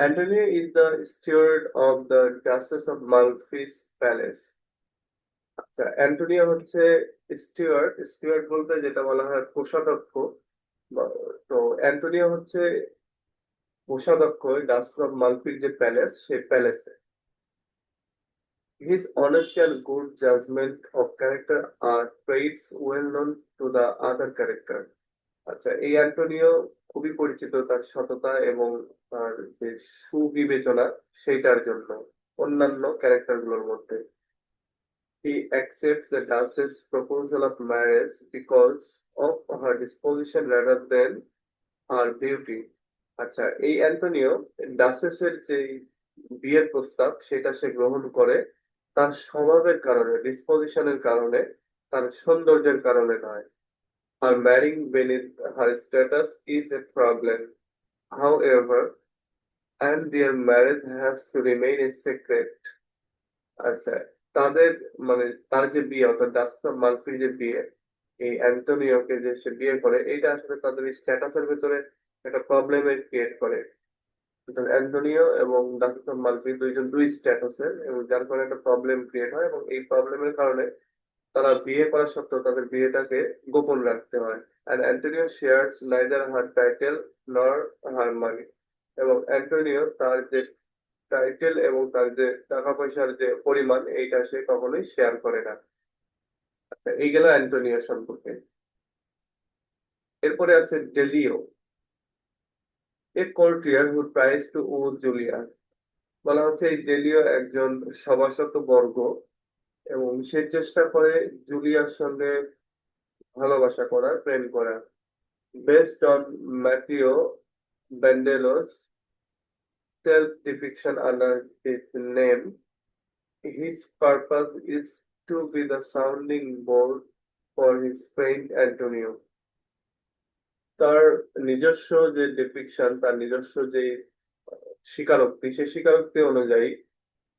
Antonio is the steward of the Duchess of Malfi's palace. আচ্ছা, অ্যান্টোনিও হচ্ছে স্টিওয়ার্ড। স্টিওয়ার্ড বলতে যেটা বলা হয় কোষাধ্যক্ষ। তো অ্যান্টোনিও হচ্ছে কোষাধ্যক্ষ ডাচেস অফ মালফির যে প্যালেস, সেই প্যালেসে। His honesty and good judgment of character are traits well known to the other character. আচ্ছা, এই অ্যান্টোনিও খুবই পরিচিত তার সততা এবং তার যে সুবিবেচনা সেইটার জন্য অন্যান্য ক্যারেক্টার গুলোর মধ্যে। He accepts the Duchess' proposal of marriage because of her disposition rather than her beauty. আচ্ছা, এই অ্যান্টোনিও ডাচেসের যে বিয়ের প্রস্তাব সেটা সে গ্রহণ করে তার স্বভাবের কারণে, ডিসপোজিশনের কারণে, তার সৌন্দর্যের কারণে নয়। Her marrying beneath her status is a problem, however, and their marriage has to remain a secret. আচ্ছা, তাদের মানে তার যে বিয়ে অর্থাৎ ডাচেস অফ মালফির যে বিয়ে, এই অ্যান্টোনিওকে যে সে বিয়ে করে এইটা আসলে তাদের স্ট্যাটাসের ভিতরে একটা প্রবলেমের ক্রিয়েট করে। সুতরাং অ্যান্টোনিও এবং ডাচেস অফ মালফি দুইজন দুই স্ট্যাটাসের, এবং যার কারণে একটা প্রবলেম ক্রিয়েট হয় এবং এই প্রবলেমের কারণে তারা বিয়ে করা সত্ত্বেও তাদের বিয়েটাকে গোপন রাখতে হয়। And Antonio shares neither her title nor her money. এবং অ্যান্টোনিও তার যে টাইটেল এবং তার যে টাকা পয়সার যে পরিমাণ এইটা সে কখনোই শেয়ার করে না। আচ্ছা, এই গেল অ্যান্টোনিও সম্পর্কে। এরপরে আছে ডেলিও, এ courtier who tries to woo Julia. বলা হচ্ছে এই ডেলিও একজন সভাসদ বর্গ এবং সে চেষ্টা করে জুলিয়ার সঙ্গে ভালোবাসা করার, প্রেম করার। Based on Matteo Bandello's self-depiction under his name, his purpose is to be the sounding board for his friend Antonio. তার নিজস্ব যে ডিপিকশন, তার নিজস্ব যে স্বীকারোক্তি, সেই স্বীকারোক্তি অনুযায়ী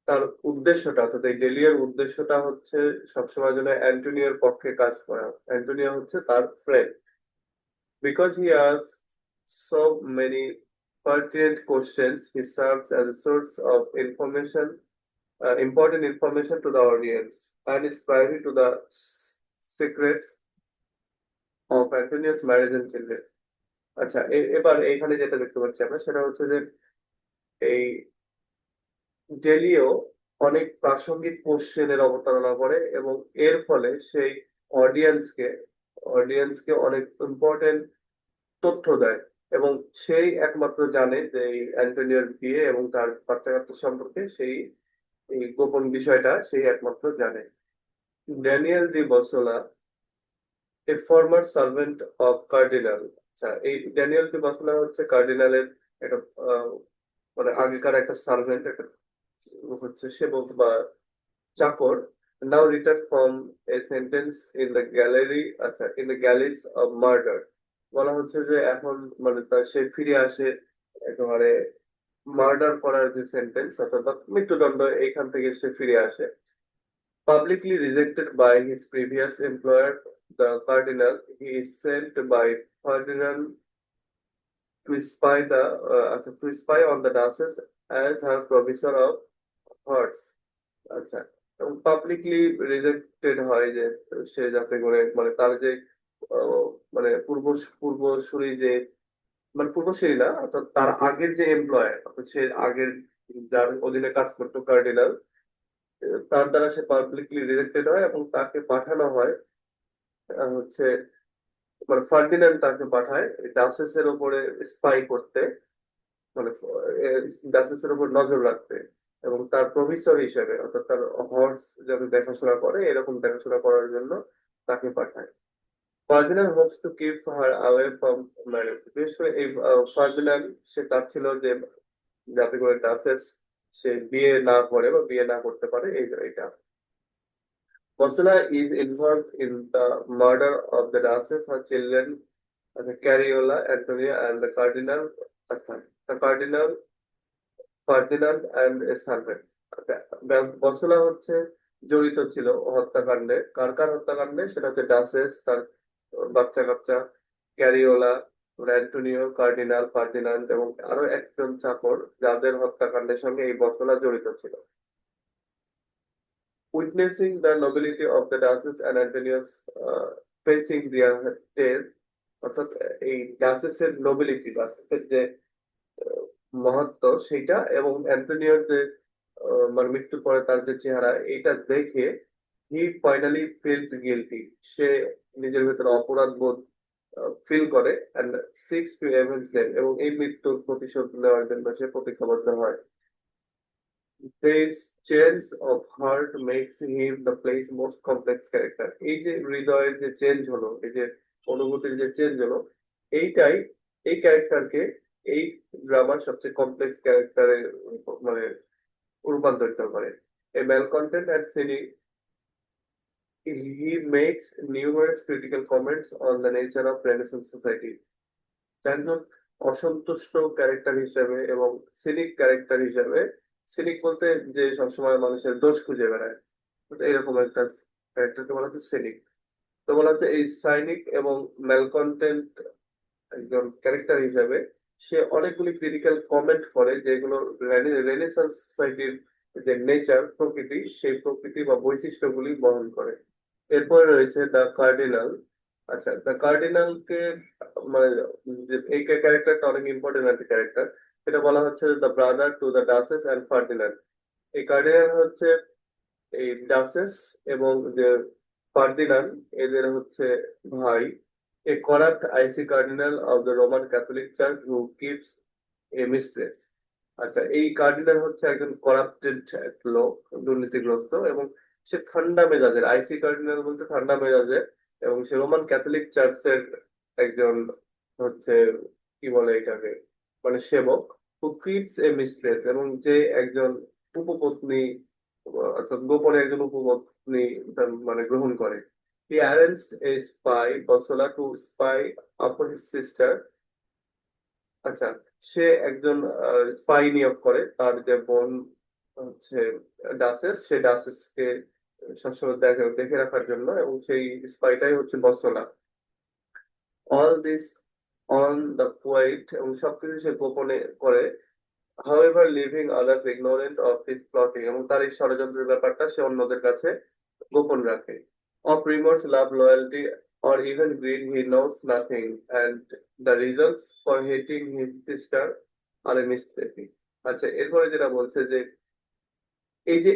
তার উদ্দেশ্যটা অর্থাৎ এই ডেলিয়ার উদ্দেশ্যটা হচ্ছে সবসময় যেন অ্যান্টোনিওর পক্ষে কাজ করা। অ্যান্টোনিও হচ্ছে তার friend. Because he asks so many pertinent questions, he serves as a source of information, important information to the audience, and is privy to the secrets of Antonio's marriage and children. আচ্ছা, এবার এইখানে যেটা দেখতে পাচ্ছি আমরা সেটা হচ্ছে যে এই ডেলিও অনেক প্রাসঙ্গিক কোশ্চেনের অবতারণা করে এবং এর ফলে সেই অডিয়েন্সকে অনেক ইম্পর্টেন্ট তথ্য দেয় এবং সেই একমাত্র জানে যে এই অ্যান্টোনিওর বিয়ে এবং তার বাচ্চা কাচ্চা সম্পর্কে সেই এই গোপন বিষয়টা সেই একমাত্র জানে। Daniel de Bosola, a former servant of cardinal. আচ্ছা, এই ড্যানিয়েল ডি বসোলা হচ্ছে কার্ডিনালের একটা মানে আগেকার একটা সার্ভেন্ট, একটা হচ্ছে সেবক বা চাকর। Now return from a sentence in the gallery, আচ্ছা, in the galleys of murder. বলা হচ্ছে যে এখন মানে সে ফিরে আসে একেবারে মার্ডার করার যে সেন্টেন্স অর্থাৎ মৃত্যুদণ্ড, এইখান থেকে সে ফিরে আসে। Publicly rejected by his previous employer, the cardinal, he is sent by Ferdinand to spy on the Duchess as her provisor of hearts. আচ্ছা, এবং পাবলিকলি রিজেক্টেড হয় যে সে যাতে করে মানে তার যে মানে পূর্বসূরি যে মানে পূর্বসূরি না অর্থাৎ তার আগের যে এমপ্লয়ার অর্থাৎ সে আগের যার অধীনে কাজ করতো কার্ডিনাল, তার দ্বারা সে পাবলিকলি রিজেক্টেড হয় এবং তাকে পাঠানো হয় হচ্ছে মানে ফার্ডিনান্ড তাকে পাঠায় ডাচেসের উপরে স্পাই করতে। মানে ডাচেসের উপর নজর রাখতে এবং তার প্রভিসর হিসেবে অর্থাৎ তার হর্স যাতে দেখাশোনা করে এরকম দেখাশোনা করার জন্য তাকে পাঠায়। Ferdinand hopes to keep her away from marriage. বিশেষ করে এই ফার্দিনান্ড সে চাচ্ছিল যে যাতে করে ডাচেস সে বিয়ে না করে বা বিয়ে না করতে পারে এটা। Ursula is involved in the murder of the Duchess, her children, the Cariola, Antonia, and the Cardinal, the Cardinal Ferdinand and a servant. বর্সেলা হচ্ছে জড়িত ছিল হত্যাকাণ্ডে। কার কার হত্যাকাণ্ডে? সেটা হচ্ছে ডাচেস, তার বাচ্চা কাচ্চা, ক্যারিওলা, অ্যান্টোনিও, কার্ডিনাল, ফার্দিনান্ড এবং আরো একজন চাকর, যাদের হত্যাকাণ্ডের সঙ্গে এই বর্সেলা জড়িত ছিল। Witnessing the nobility of the Duchess and Antonius facing their death, অর্থাৎ এই ডাচেসের নোবিলিটি, ডাচেসের যে মহত্ব সেটা এবং অ্যান্টোনিওর যে মানে মৃত্যুর পরে তার যে চেহারা, এটা দেখে হি ফাইনালি ফিলস গিলটি, সে নিজের ভেতরে অপরাধ বোধ ফিল করে and seeks to avenge them, এবং এই মৃত্যুর প্রতিশোধ নেওয়ার জন্য সে প্রতিজ্ঞাবদ্ধ হয়। This change of heart makes him the play's most complex character. এই যে হৃদয়ের যে চেঞ্জ হলো, এই যে অনুভূতির যে চেঞ্জ হলো, এইটাই এই ক্যারেক্টারকে এই ড্রামার সবচেয়ে কমপ্লেক্স ক্যারেক্টারে মানে রূপান্তরিত করে। A malcontent and cynic, he makes numerous critical comments on the nature of Renaissance society. একজন অসন্তুষ্ট ক্যারেক্টার হিসেবে এবং সিনিক ক্যারেক্টার হিসেবে, সিনিক বলতে যে সবসময় মানুষের দোষ খুঁজে বেড়ায়, তো এরকম একটা ক্যারেক্টারকে বলা হচ্ছে সিনিক। তো বলা হচ্ছে এই সাইনিক এবং ম্যালকন্টেন্ট একজন ক্যারেক্টার হিসেবে সে অনেকগুলি ক্রিটিক্যাল কমেন্ট করে, যেগুলো রেনেসান্স সোসাইটির যে নেচার, প্রকৃতি, সেই প্রকৃতি বা বৈশিষ্ট্যগুলি বহন করে। এরপরে রয়েছে দ্য কার্ডিনাল। আচ্ছা, দ্য কার্ডিনালকে মানে যে এই ক্যারেক্টারটা অনেক ইম্পর্টেন্ট একটা ক্যারেক্টার, এটা বলা হচ্ছে the brother to the duchess and Ferdinand. এই কার্ডিনাল হচ্ছে এই ডাচেস এবং যে ফার্দিনান্ড এদের হচ্ছে ভাই। A corrupt IC cardinal of the Roman Catholic Church who keeps a mistress. আচ্ছা, এই কার্ডিনাল হচ্ছে একজন করাপ্টেড লোক, দুর্নীতিগ্রস্ত, এবং সে ঠান্ডা মেজাজের, আইসি কার্ডিনাল বলতে ঠান্ডা মেজাজের, এবং সে রোমান ক্যাথলিক চার্চের একজন হচ্ছে কি বলে এটাকে মানে সেবক, হু কিপস এ মিস্ট্রেস, এবং যে একজন উপপত্নী অর্থাৎ গোপনে একজন উপপত্নী মানে গ্রহণ করে। He arranged a spy, Bossola, to spy upon his sister. আচ্ছা, সে একজন স্পাই নিয়োগ করে তার যে বোন হচ্ছে ডাচেস, সে ডাচেসকে সবসময় দেখে রাখার জন্য, এবং সেই স্পাইটাই হচ্ছে Bosola. All this on the quiet, এবং সবকিছু সে গোপনে করে। however leaving others ignorant of his plotting, এবং তার এই ষড়যন্ত্রের ব্যাপারটা সে অন্যদের কাছে গোপন রাখে। Of remorse, love, loyalty, or even greed, he knows nothing, and the reasons for hating his sister are a mystery. আচ্ছা, এরপরে যেটা বলছে যে এই যে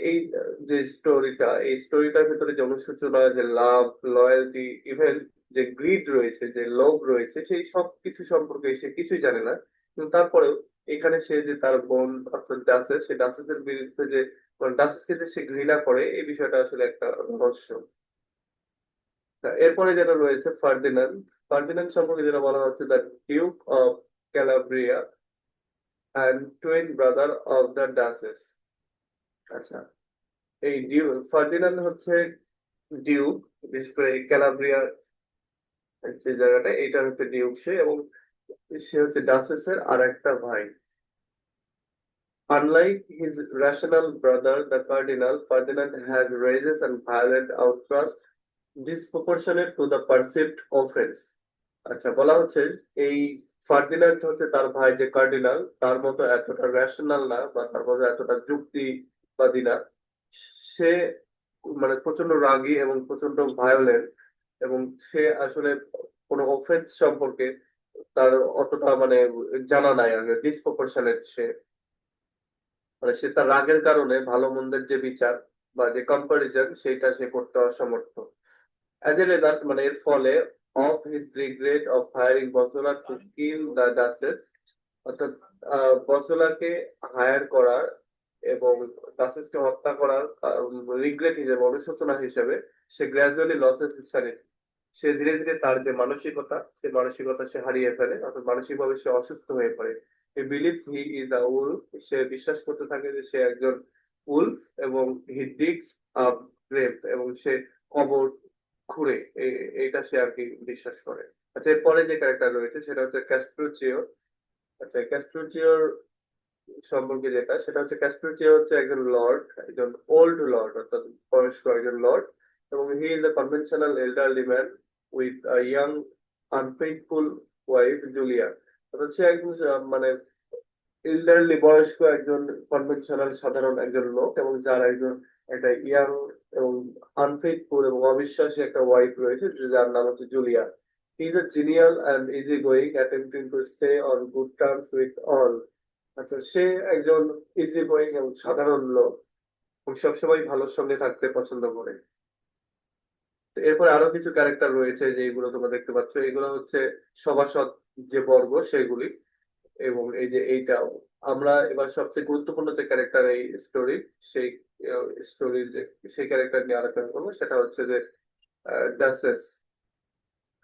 যে স্টোরিটা, এই স্টোরিটার ভিতরে যে অনুশোচনা, যে লাভ, লয়্যালটি, ইভেন যে গ্রিড রয়েছে, যে লোভ রয়েছে, সেই সব কিছু সম্পর্কে সে কিছুই জানে না, কিন্তু তারপরেও এখানে সে যে তার বোন অর্থাৎ ডাচেস, সে ডাচেসের বিরুদ্ধে যে ডাচেসকে যে সে ঘৃণা করে, এই বিষয়টা আসলে একটা রহস্য। এরপরে যেটা রয়েছে ফার্দিনান্ড। ফার্দিনান্ড সম্পর্কে যেটা বলা হচ্ছে the Duke of Calabria and twin brother of the duchess. আচ্ছা, এই ফার্দিনান্ড হচ্ছে ডিউক, বিশেষ করে এই ক্যালাব্রিয়া যে জায়গাটা, এটা হচ্ছে ডিউক সে, এবং সে হচ্ছে ডাচেসের আর একটা ভাই। Unlike his rational brother, the Cardinal, Ferdinand has rages and violent outbursts disproportionate to the perceived offense. আচ্ছা, বলা হচ্ছে এই ফার্দিনান্ড হচ্ছে তার ভাই যে কার্ডিনাল, তার মতো এতটা রেশনাল না, বা তার মতো এতটা যুক্তিবাদী না। সে মানে প্রচন্ড রাগী এবং প্রচন্ড ভায়োলেন্ট, এবং সে আসলে কোনো অফেন্স সম্পর্কে তার অতটা মানে জানা নাই আগে, ডিসপ্রপোর্শনেট সে, মানে সে তার রাগের কারণে ভালো মন্দের যে বিচার বা যে কম্পারিজন সেটা সে করতে অসমর্থ। As a result, মানে এর ফলে of his regret of hiring Bossola to kill the Duchess, অর্থাৎ বসোলাকে হায়ার করার এবং ডাসেসকে হত্যা করার রিগ্রেট হিসেবে, অনুশোচনা হিসেবে সে গ্রাজুয়ালি লসেস হিস sanity। সে ধীরে ধীরে তার যে মানসিকতা, সে মানসিকতা সে হারিয়ে ফেলে, অর্থাৎ মানসিকভাবে সে অসুস্থ হয়ে পড়ে। He believes he is a wolf. সে বিশ্বাস করতে থাকে যে সে একজন উলফ এবং হি ডিগস আ গ্রেভ, এবং সে কবর খুঁড়ে, এটা সে আর কি বিশ্বাস করে। আচ্ছা, এরপরে যে ক্যারেক্টার রয়েছে সেটা হচ্ছে ক্যাস্ট্রুচিও। আচ্ছা, ক্যাস্ট্রুচিওর সম্পর্কে যেটা, সেটা হচ্ছে ক্যাস্ট্রুচিও হচ্ছে একজন লর্ড, একজন ওল্ড লর্ড, অর্থাৎ বয়স্ক একজন লর্ড, এবং he is a conventional elderly man with a young unfaithful wife Julia. অর্থাৎ সে একজন মানে এল্ডারলি, বয়স্ক একজন কনভেনশনাল সাধারণ একজন লোক, এবং যার একজন একটা ইয়াং এবং আনফেইথফুল এবং অবিশ্বাসী একটা ওয়াইফ রয়েছে, যার নাম হচ্ছে Julia. He is a genial and easy going, attempting to stay on good terms with all. আচ্ছা, সে একজন ইজি গোয়িং এবং সাধারণ লোক, এবং সবসময় ভালোর সঙ্গে থাকতে পছন্দ করে। তো এরপর আরো কিছু ক্যারেক্টার রয়েছে যেগুলো তোমরা দেখতে পাচ্ছ, এগুলো হচ্ছে সভাসদ যে বর্গ সেগুলি, এবং এই যে এইটাও। আমরা এবার সবচেয়ে গুরুত্বপূর্ণ যে ক্যারেক্টার এই স্টোরি, সেই স্টোরির সেই ক্যারেক্টার নিয়ে আলোচনা করবো, সেটা হচ্ছে যে ডাসেস।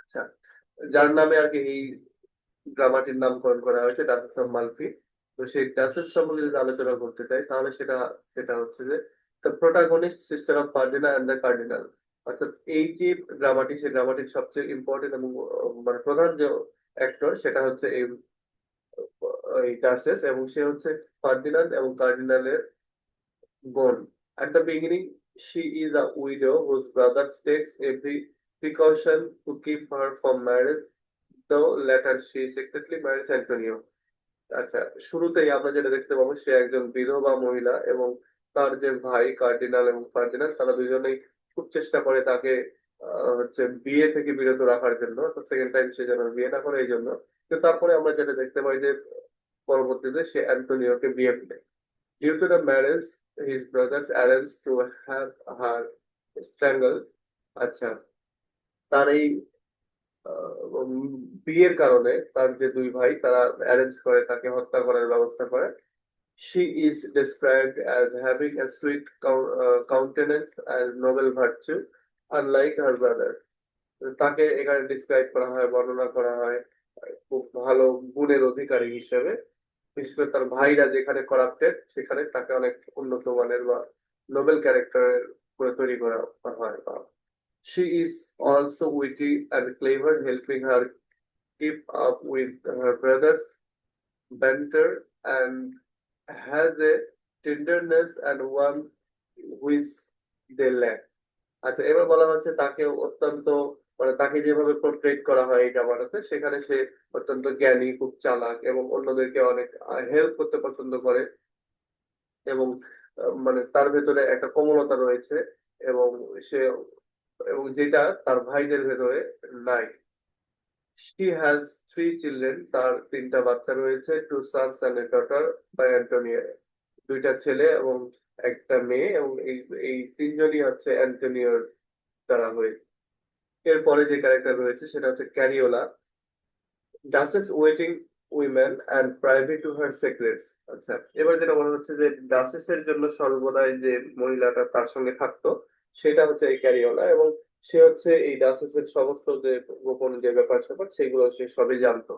আচ্ছা, যার নামে আর কি এই ড্রামাটির নামকরণ করা হয়েছে, ডাসেস অফ মালফি। তো সেই ডাসেস সম্পর্কে যদি আলোচনা করতে চাই, তাহলে সেটা সেটা হচ্ছে যে the protagonist sister of Ferdinand and the cardinal. অর্থাৎ এই যে ড্রামাটি, সেই ড্রামাটির সবচেয়ে ইম্পর্টেন্ট এবং মানে প্রধান যে অ্যাক্টর, সেটা হচ্ছে এই ডাসেস, এবং সে হচ্ছে ফার্দিনান্দ এবং কার্ডিনালের বোন। At the beginning, she is a widow whose brother takes every precaution to keep her from marriage, though later she secretly marries Antonio. আচ্ছা, শুরুতেই আমরা যেটা দেখতে পাবো, সে একজন বিধবা মহিলা, এবং তার যে ভাই কার্ডিনাল এবং ফার্দিনান্দ, তারা দুজনেই খুব চেষ্টা করে তাকে হচ্ছে বিয়ে থেকে বিরত রাখার জন্য, সেকেন্ড টাইম সে যেন বিয়ে না করে এই জন্য। কিন্তু তারপরে আমরা যেটা দেখতে পাই যে পরবর্তীতে সে অ্যান্টোনিওকে বিয়ে করে। Due to the marriage, his brothers arranged to have her strangled. আচ্ছা, তার এই বিয়ের কারণে তার যে দুই ভাই, তারা অ্যারেঞ্জ করে তাকে হত্যা করার ব্যবস্থা করে। She is described as having a sweet countenance and noble virtue, unlike her brother. তাকে এখানে ডিসক্রাইব করা হয়, বর্ণনা করা হয় খুব ভালো গুণের অধিকারী হিসেবে। বিশেষ করে তার ভাইরা যেখানে করাপ্টেড, সেখানে তাকে অনেক উন্নত মানের বা নোবেল ক্যারেক্টারের করে তৈরি করা হয়। She is also witty and clever, helping her keep up with her brother's banter, and has a tenderness and warmth which they lack. আচ্ছা, এবার বলা হচ্ছে তাকে অত্যন্ত, মানে তাকে যেভাবে পোর্ট্রেট করা হয় এই ড্রামাটাতে, সেখানে সে অত্যন্ত জ্ঞানী, খুব চালাক, এবং অন্যদেরকে অনেক হেল্প করতে পছন্দ করে, এবং মানে তার ভেতরে একটা কোমলতা রয়েছে, এবং সে, এবং যেটা তার ভাইদের ভেতরে নাই। She has 3 children, তার 3টা বাচ্চা রয়েছে, 2 sons and a daughter by Antonio। 2টা ছেলে এবং একটা মেয়ে, এবং এই তিনজনই হচ্ছে অ্যান্টোনিওর দ্বারা হয়ে। এরপরে যে ক্যারেক্টার রয়েছে সেটা হচ্ছে Cariola, duchess waiting women and private to her secrets. আচ্ছা, এবার যেটা মনে হচ্ছে যে ডাসেসের জন্য সর্বদাই যে মহিলাটা তার সঙ্গে থাকতো, সেটা হচ্ছে এই ক্যারিওলা, এবং সে হচ্ছে এই ডাসেসের সমস্ত যে গোপন যে ব্যাপার স্যাপার, সেগুলো সে সবই জানতো।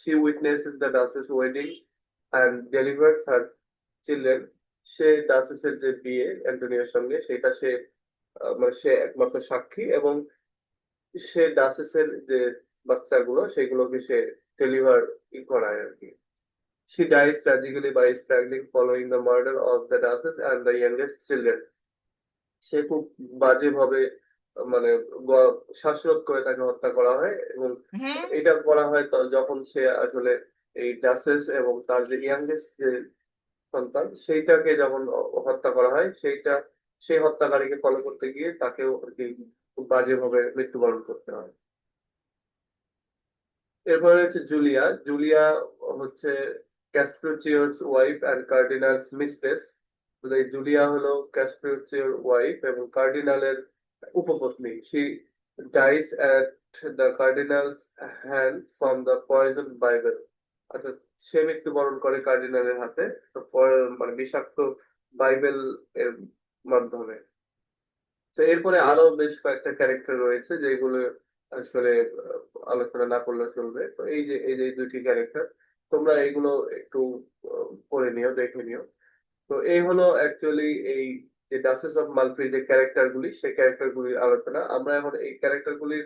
She witnesses the Duchess wedding and delivers her children। সে ডাসেসের যে বিয়ে অ্যান্টোনিওর সঙ্গে, সেটা সে মানে সে একমাত্র সাক্ষী, এবং সে ডাসেসের যে বাচ্চাগুলো সেগুলোকে সে ডেলিভার করায় আর কি। She dies tragically by strangling following the murder of the Duchess and the youngest children। সে খুব বাজেভাবে মানে শ্বাসরোধ করে তাকে হত্যা করা হয়, এবং হুম। এটা করা হয় যখন সে আসলে এই ডাসেস এবং তার যে ইয়াংগেস্ট যে সন্তান, সেইটাকে যখন হত্যা করা হয়, সেই হত্যাকারীকে ফলো করতে গিয়ে তাকেও আর কি খুব বাজেভাবে মৃত্যুবরণ করতে হয়। এরপরে হচ্ছে জুলিয়া। জুলিয়া হচ্ছে ক্যাস্ট্রোচিওর ওয়াইফ অ্যান্ড কার্ডিনালস মিস্ট্রেস। এই জুলিয়া হলো ক্যাস্ট্রোচিওর ওয়াইফ এবং কার্ডিনালের উপপত্নী। She dies at the cardinal's hand from the poison bible. আচ্ছা, সে মৃত্যুবরণ করে কার্ডিনালের হাতে, তো মানে বিষাক্ত বাইবেল এর মাধ্যমে। তো এরপরে আরো বেশ কয়েকটা ক্যারেক্টার রয়েছে যেগুলো আসলে আলোচনা না করলে চলবে। তো এই যে দুইটি ক্যারেক্টার, তোমরা এগুলো একটু পড়ে নিও, দেখে নিও। তো এই হলো অ্যাকচুয়ালি এই যে ডাচেস অফ মালফির যে ক্যারেক্টার গুলি, সেই ক্যারেক্টার গুলির আলোচনা। আমরা এখন এই ক্যারেক্টার গুলির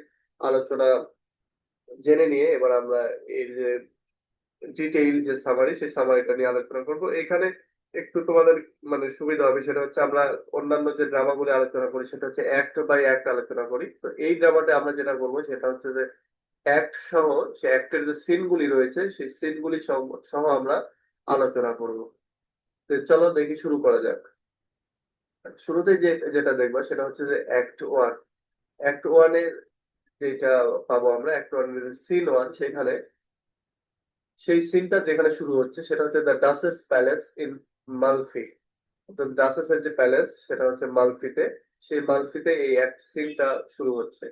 আলোচনা জেনে নিয়ে এবার আমরা এর যে ডিটেইল যে সামারি, সেই সামারিটা নিয়ে আলোচনা করব। এখানে একটু তোমাদের মানে সুবিধা হবে, সেটা হচ্ছে আমরা অন্যান্য যে ড্রামাগুলি আলোচনা করি সেটা হচ্ছে অ্যাক্ট বাই অ্যাক্ট আলোচনা করি। তো এই ড্রামাতে আমরা যেটা করবো সেটা হচ্ছে যে অ্যাক্ট সহ, সে অ্যাক্টের যে সিন গুলি রয়েছে সেই সিন গুলি সহ আমরা আলোচনা করব। তো চলো দেখি, শুরু করা যাক। শুরুতে যেটা দেখবা সেটা হচ্ছে যে অ্যাক্ট ওয়ান। অ্যাক্ট ওয়ানের যেটা পাবো আমরা, অ্যাক্ট ওয়ানের সিন ওয়ান, সেখানে সেই সিনটা যেখানে শুরু হচ্ছে সেটা হচ্ছে the duchess palace in Malfi. তো ডাচেসের যে প্যালেস সেটা হচ্ছে মালফিতে, সেই মালফিতে এই এক সিনটা শুরু হচ্ছে।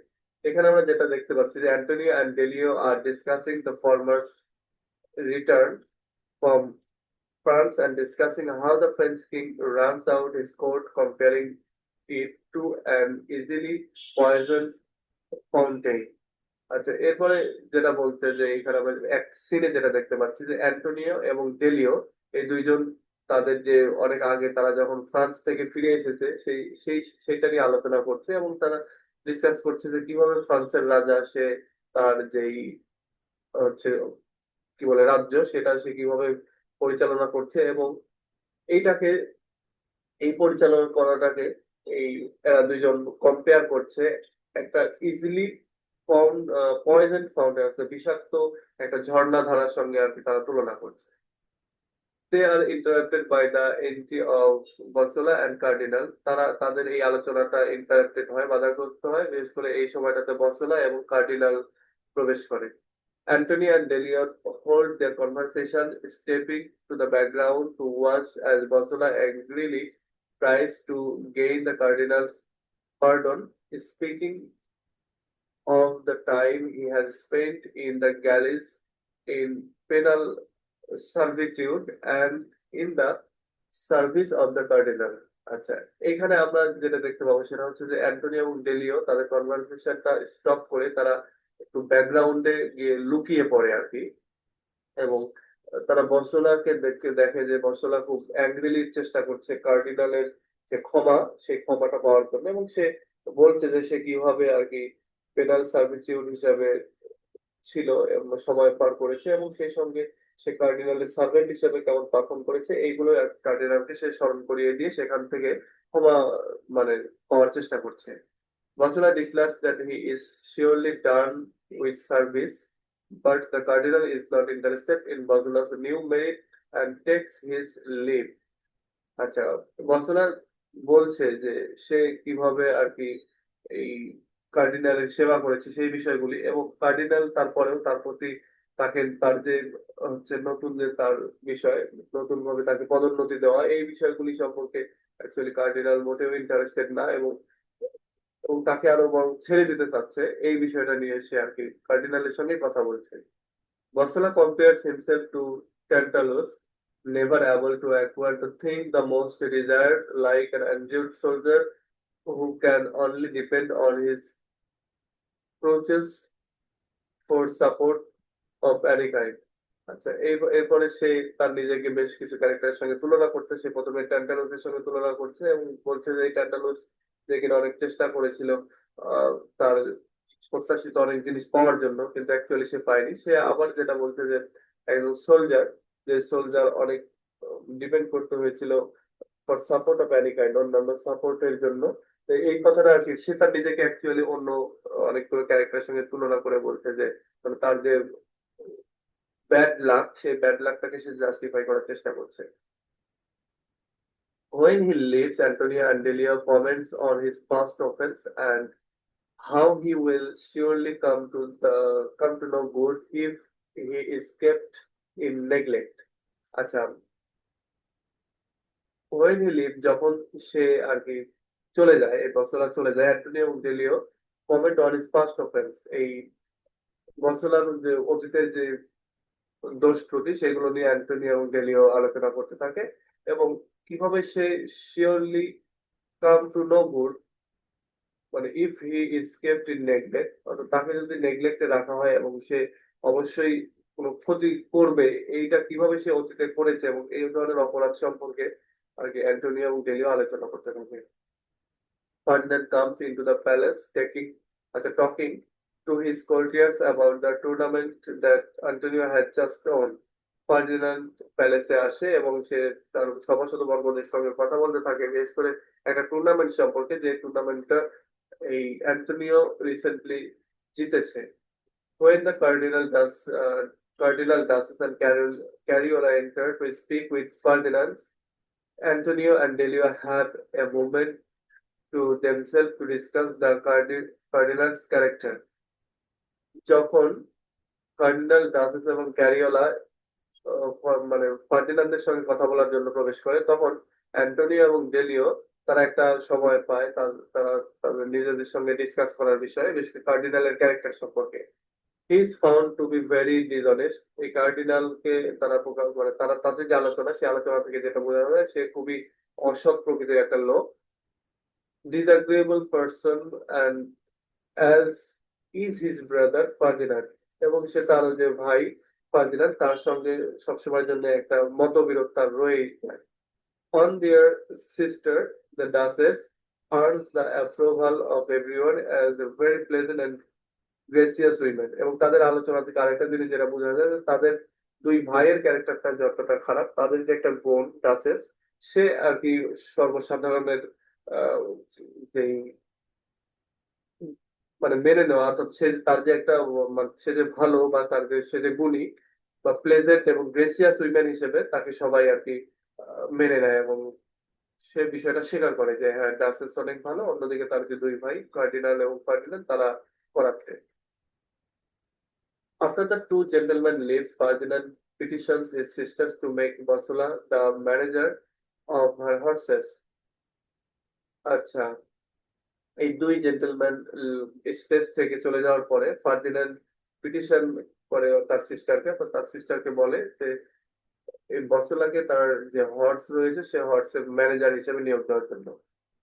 এখানে আমরা যেটা দেখতে পাচ্ছি যে Antonio and Delio are discussing the former's return from France and discussing how the French king runs out his court, comparing it to an easily poisoned fountain. আচ্ছা, এরপরে যেটা বলতে যে এখানে আমরা এক সিনে যেটা দেখতে পাচ্ছি যে অ্যান্টোনিও এবং ডেলিও, এই দুইজন তাদের যে অনেক আগে তারা যখন ফ্রান্স থেকে ফিরে এসেছে সেইটা নিয়ে আলোচনা করছে, এবং তারা ডিসকাস করছে যে কিভাবে ফ্রান্সের রাজা সে তার যেই হচ্ছে কি বলে রাজ্য, সেটা সে কিভাবে পরিচালনা করছে, এবং এইটাকে এই পরিচালনা করাটাকে এই এরা দুইজন কম্পেয়ার করছে একটা ইজিলি ফাউন্ড পয়জন ফাউন্টেন, একটা বিষাক্ত একটা ঝর্ণা ধারার সঙ্গে আর কি তারা তুলনা করছে। They are interrupted by the entry of Bosola and cardinal. তারা তাদের এই আলোচনাটা ইন্টারাপ্টেড হয়, বাধাগ্রস্ত হয়, বিশেষ করে এই সময়টাতে বসোলা এবং কার্ডিনাল প্রবেশ করে। Antony and Deliot hold their conversation, stepping to the background to watch as Bosola angrily tries to gain the cardinal's pardon, speaking of the time he has spent in the galleys in penal servitude and in the service of the cardinal. আচ্ছা, এখানে আমরা যেটা দেখতে পাবো সেটা হচ্ছে যে অ্যান্টনি এবং ডেলিও তাদের কনভারসেশনটা স্টপ করে তারা একটু ব্যাকগ্রাউন্ডে গিয়ে লুকিয়ে পড়ে আর কি, এবং তারা বর্সোলাকে দেখে যে বর্সোলা খুব অ্যাংরিলি চেষ্টা করছে কার্ডিনালের যে ক্ষমা, সেই ক্ষমাটা পাওয়ার জন্য, এবং সে বলছে যে সে কিভাবে আর কি পেনাল সার্ভিটিউড হিসাবে ছিল এবং সময় পার করেছে, এবং সেই সঙ্গে সে কার্ডিনালের সার্ভেন্ট হিসেবে কেমন পারফর্ম করেছে, এইগুলো কার্ডিনালকে সে স্মরণ করিয়ে দিয়ে সেখান থেকে ক্ষমা মানে পাওয়ার চেষ্টা করছে। Vasula declares that he is surely done with service, but the cardinal is not interested in Vasula's new merit and takes his leave. আচ্ছা, বসলা বলছে যে সে কিভাবে আর কি এই কার্ডিনালের সেবা করেছে সেই বিষয়গুলি, এবং কার্ডিনাল তারপরেও তার প্রতি তাকে তার যে হচ্ছে নতুন যে তার বিষয়, নতুন ভাবে তাকে পদোন্নতি দেওয়া, এই বিষয়গুলি সম্পর্কে অ্যাকচুয়ালি কার্ডিনাল মোটেও ইন্টারেস্টেড না, এবং তাকে আরো বরং ছেড়ে দিতে চাচ্ছে। এই বিষয়টা নিয়ে সে আর কি কার্ডিনালের সঙ্গে কথা বলছে। Vasala compares himself to Tantalus, never able to acquire the thing the most desired, like an injured soldier who can only depend on his crutches for support of any kind. আচ্ছা, এরপরে সে তার নিজেকে বেশ কিছু ক্যারেক্টারের সঙ্গে তুলনা করতে, সে প্রথমে ট্যান্টালুসের সঙ্গে তুলনা করছে এবং বলছে যে এই ট্যান্টালুস যে কিনা অনেক চেষ্টা করেছিল তার প্রত্যাশিত অনেক জিনিস পাওয়ার জন্য, কিন্তু অ্যাকচুয়ালি সে পায়নি। সে আবার যেটা বলছে যে একজন সোলজার, যে সোলজার অনেক ডিপেন্ড করতে হয়েছিল for support of any kind, অন্যান্য সাপোর্টের জন্য। তো এই কথাটা আর কি সে তার নিজেকে অ্যাকচুয়ালি অন্য অনেকগুলো ক্যারেক্টারের সঙ্গে তুলনা করে বলছে যে মানে তার যে ব্যাড লাক, সেই ব্যাড লাকটাকে সে জাস্টিফাই করার চেষ্টা করছে। When he leaves, Antonio and Delia comments on his past offense and how he will surely come to know good if he is kept in neglect. আচ্ছা, when he leaves, যখন সে আর কি চলে যায়, এই বসলা চলে যায়, অ্যান্টনি এবং Delio comment on his past offence, এই বসলার যে অতীতের যে দোষ ত্রুটি সেগুলো নিয়ে অ্যান্টনিও এবং ডেলিও আলোচনা করতে থাকে এবং কিভাবে সে surely come to no good, মানে if he is kept in neglect, অর্থাৎ তাকে যদি নেগলেক্টে রাখা হয় এবং সে অবশ্যই কোনো ক্ষতি করবে, এইটা কিভাবে সে অতীতে করেছে এবং এই ধরনের অপরাধ সম্পর্কে আর কি অ্যান্টোনিও এবং ডেলিও আলোচনা করতে থাকে। Ferdinand comes into the palace, talking to his courtiers about the tournament that Antonio had just won. Ferdinand প্যালেসে আসে এবং সে তার সভাসদবর্গদের সঙ্গে কথা বলতে থাকে, বিশেষ করে একটা টুর্নামেন্ট সম্পর্কে, যে টুর্নামেন্টটা এই অ্যান্টোনিও রিসেন্টলি জিতেছে। When the Cardinal Duchess and Cariola entered to speak with Ferdinand, Antonio and Delio had a moment to themselves to discuss the Cardinal's character. যখন কার্ডিনাল ডাসেস এবং ক্যারিওলা মানে ফার্ডিনান্ডের সঙ্গে কথা বলার জন্য প্রবেশ করে, তখন অ্যান্টোনিও এবং ডেলিও তারা একটা সময় পায় তারা তাদের নিজেদের সঙ্গে ডিসকাস করার বিষয়ে, বিশেষ করে কার্ডিনালের ক্যারেক্টার সম্পর্কে। He is found to be very dishonest. এই কার্ডিনালকে তারা মানে তারা তাদের যে আলোচনা, সেই আলোচনা থেকে যেটা বোঝা যায় সে খুবই অসৎ প্রকৃতির একটা লোক, disagreeable person, and as is his brother Ferdinand, এবং সে তার যে ভাই ফার্দিনান্দ তার সঙ্গে সবসময়ের জন্য একটা মতবিরোধ তার রয়েই যায়। On their sister, the Duchess earns the approval of everyone as a very pleasant and gracious women, এবং তাদের আলোচনা থেকে আরেকটা জিনিস যেটা বোঝা যায় যে তাদের দুই ভাইয়ের ক্যারেক্টারটা যতটা খারাপ, তাদের যে একটা বোন ডাচেস, সে আর কি সর্বসাধারণের যেই মানে মেনে নেওয়া, অর্থাৎ সে তার যে একটা মানে সে যে ভালো বা তার যে সে যে গুণী বা প্লেজেন্ট এবং গ্রেসিয়াস উইমেন হিসেবে তাকে সবাই আর কি মেনে নেয় এবং সে বিষয়টা স্বীকার করে যে হ্যাঁ ডাচেস অনেক ভালো, অন্যদিকে তার যে দুই ভাই কার্ডিনাল এবং ফার্ডিনান্ড তারা করাপ্টে। After the two gentlemen leaves, Ferdinand petitions his sisters to make Bosola the manager of her horses. আচ্ছা, এই দুই জেন্টলম্যান স্পেস থেকে চলে যাওয়ার পরে ফার্ডিনান্ড পিটিশন করে তার সিস্টারকে বলে যে এই বসলাকে তার যে হর্স রয়েছে সে হর্সের ম্যানেজার হিসেবে নিয়োগ দেওয়ার জন্য।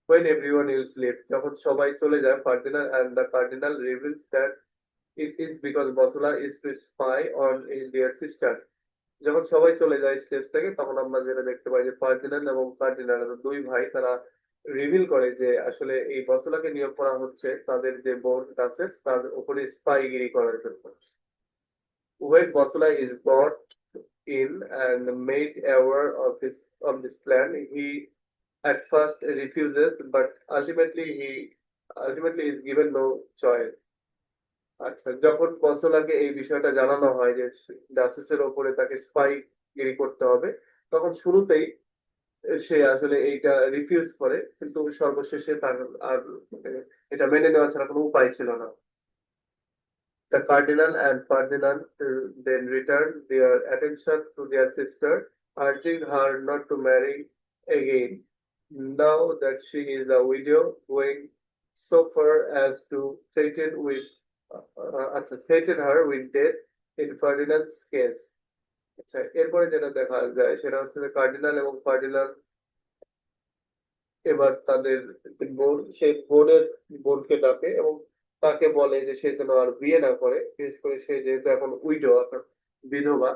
When everyone else left, যখন সবাই চলে যায়, Ferdinand and the cardinal reveals that it is because Bosula is to spy on their sister. যখন সবাই চলে যায় স্টেজ থেকে, তখন আমরা যেটা দেখতে পাই যে ফার্ডিনান্ড এবং ফার্ডিনান্ড দুই ভাই তারা রিভিল করে যে আসলে এই বসলাকে নিয়োগ করা হচ্ছে তাদের যে বোন ডাচেস তার উপরে স্পাইগিরি করার জন্য। When Bosula is brought in and made aware of this plan, he at first refuses, but ultimately is given no choice. আচ্ছা, যখন বসলাকে এই বিষয়টা জানানো হয় যে ডাচেসের ওপরে তাকে স্পাইগিরি করতে হবে, তখন শুরুতেই সে আসলে এইটা রিফিউজ করে, কিন্তু সর্বশেষে তার আর এটা মেনে নেওয়া ছাড়া কোনো উপায় ছিল না। The cardinal and Ferdinand then returned their attention to their sister, urging her not to marry again, now that she is a widow, going so far as to threaten her with death in Ferdinand's case. আচ্ছা, এরপরে যেটা দেখা যায় সেটা হচ্ছে যে কার্ডিনাল এবং ফার্ডিনান্ড এবার তাদের সেই বোনকে ডাকে এবং তাকে বলে যে সে যেন আর বিয়ে না করে, বিশেষ করে সে যেহেতু এখন উইডো অর্থাৎ বিধবা,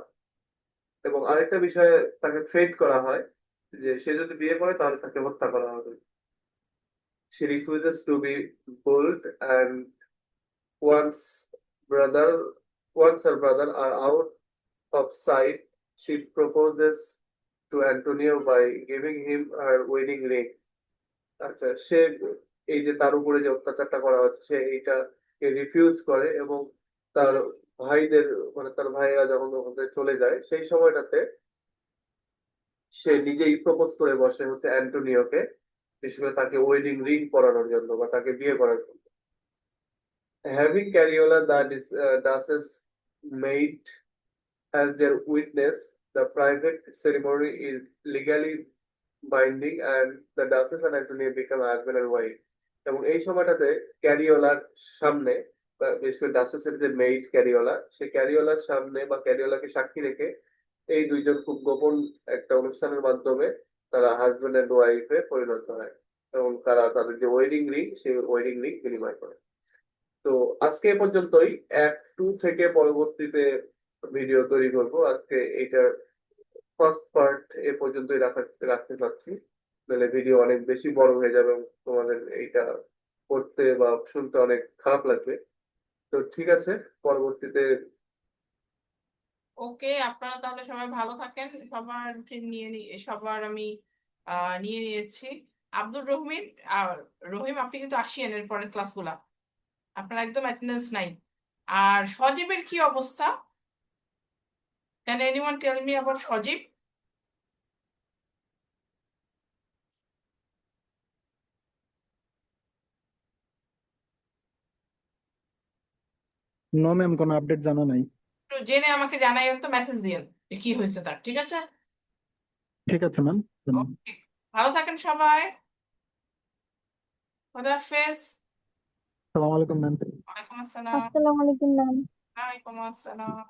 এবং আরেকটা বিষয়ে তাকে থ্রেট করা হয় যে সে যদি বিয়ে করে তাহলে তাকে হত্যা করা হবে। She refuses to be bullied, and once her brother are out of sight, she proposes to Antonio by giving him her wedding ring. আচ্ছা, সে এই যে তার উপরে যে অত্যাচারটা করা হচ্ছে সে এইটা রিফিউজ করে এবং তার ভাইদের মানে তার ভাইয়েরা যখন ওখানে চলে যায় সেই সময়টাতে সে নিজেই প্রপোজ করে বসে হচ্ছে অ্যান্টোনিওকে, বিশেষ করে তাকে ওয়েডিং রিং পরানোর জন্য বা তাকে বিয়ে করার জন্য। Having Cariola the Duchess maid as their witness, the private ceremony is legally binding and the Duchess and Antonio become husband and wife. এবং এই সময়টাতে ক্যারিওলার সামনে বিশেষ করে ডাসেসের যে মেইড ক্যারিওলা, সে ক্যারিওলার সামনে বা ক্যারিওলাকে সাক্ষী রেখে এই দুইজন খুব গোপন একটা অনুষ্ঠানের মাধ্যমে তারা হাজবেন্ড এন্ড ওয়াইফে পরিণত হয় এবং তারা তাদের যে ওয়েডিং রিং সেই ওয়েডিং রিং বিনিময় করে। তো আজকে এ পর্যন্তই। অ্যাক্ট 2 থেকে পরবর্তীতে ভিডিও তৈরি করব। আজকে এইটার ফার্স্ট পার্ট এ পর্যন্তই রাখতে চাচ্ছি, নাহলে ভিডিও অনেক বেশি বড় হয়ে যাবে এবং তোমাদের এইটা পড়তে বা শুনতে অনেক খারাপ লাগবে। তো ঠিক আছে, পরবর্তীতে ওকে, আপনারা তাহলে সবাই ভালো থাকেন। সবার routine সবার আমি নিয়ে নিয়েছি। আব্দুর রহিম আর রহিম, আপনি কিন্তু আসিয়েন এর পরের ক্লাসগুলা, আপনার একদম অ্যাটেন্ডেন্স নাই। আর সজীবের কি অবস্থা? Can anyone tell me about Sajib? No ma'am, কোনো আপডেট জানা নাই। একটু জেনে আমাকে জানাইন তো, মেসেজ দিয়েন যে কি হয়েছে তার, ঠিক আছে? ঠিক আছে ম্যাম। ওকে, ভালো থাকেন সবাই। খোদা হাফেজ। সালাম আলাইকুম ম্যাম। ওয়ালাইকুম আসসালাম। আসসালামু আলাইকুম ম্যাম। ওয়ালাইকুম আসসালাম।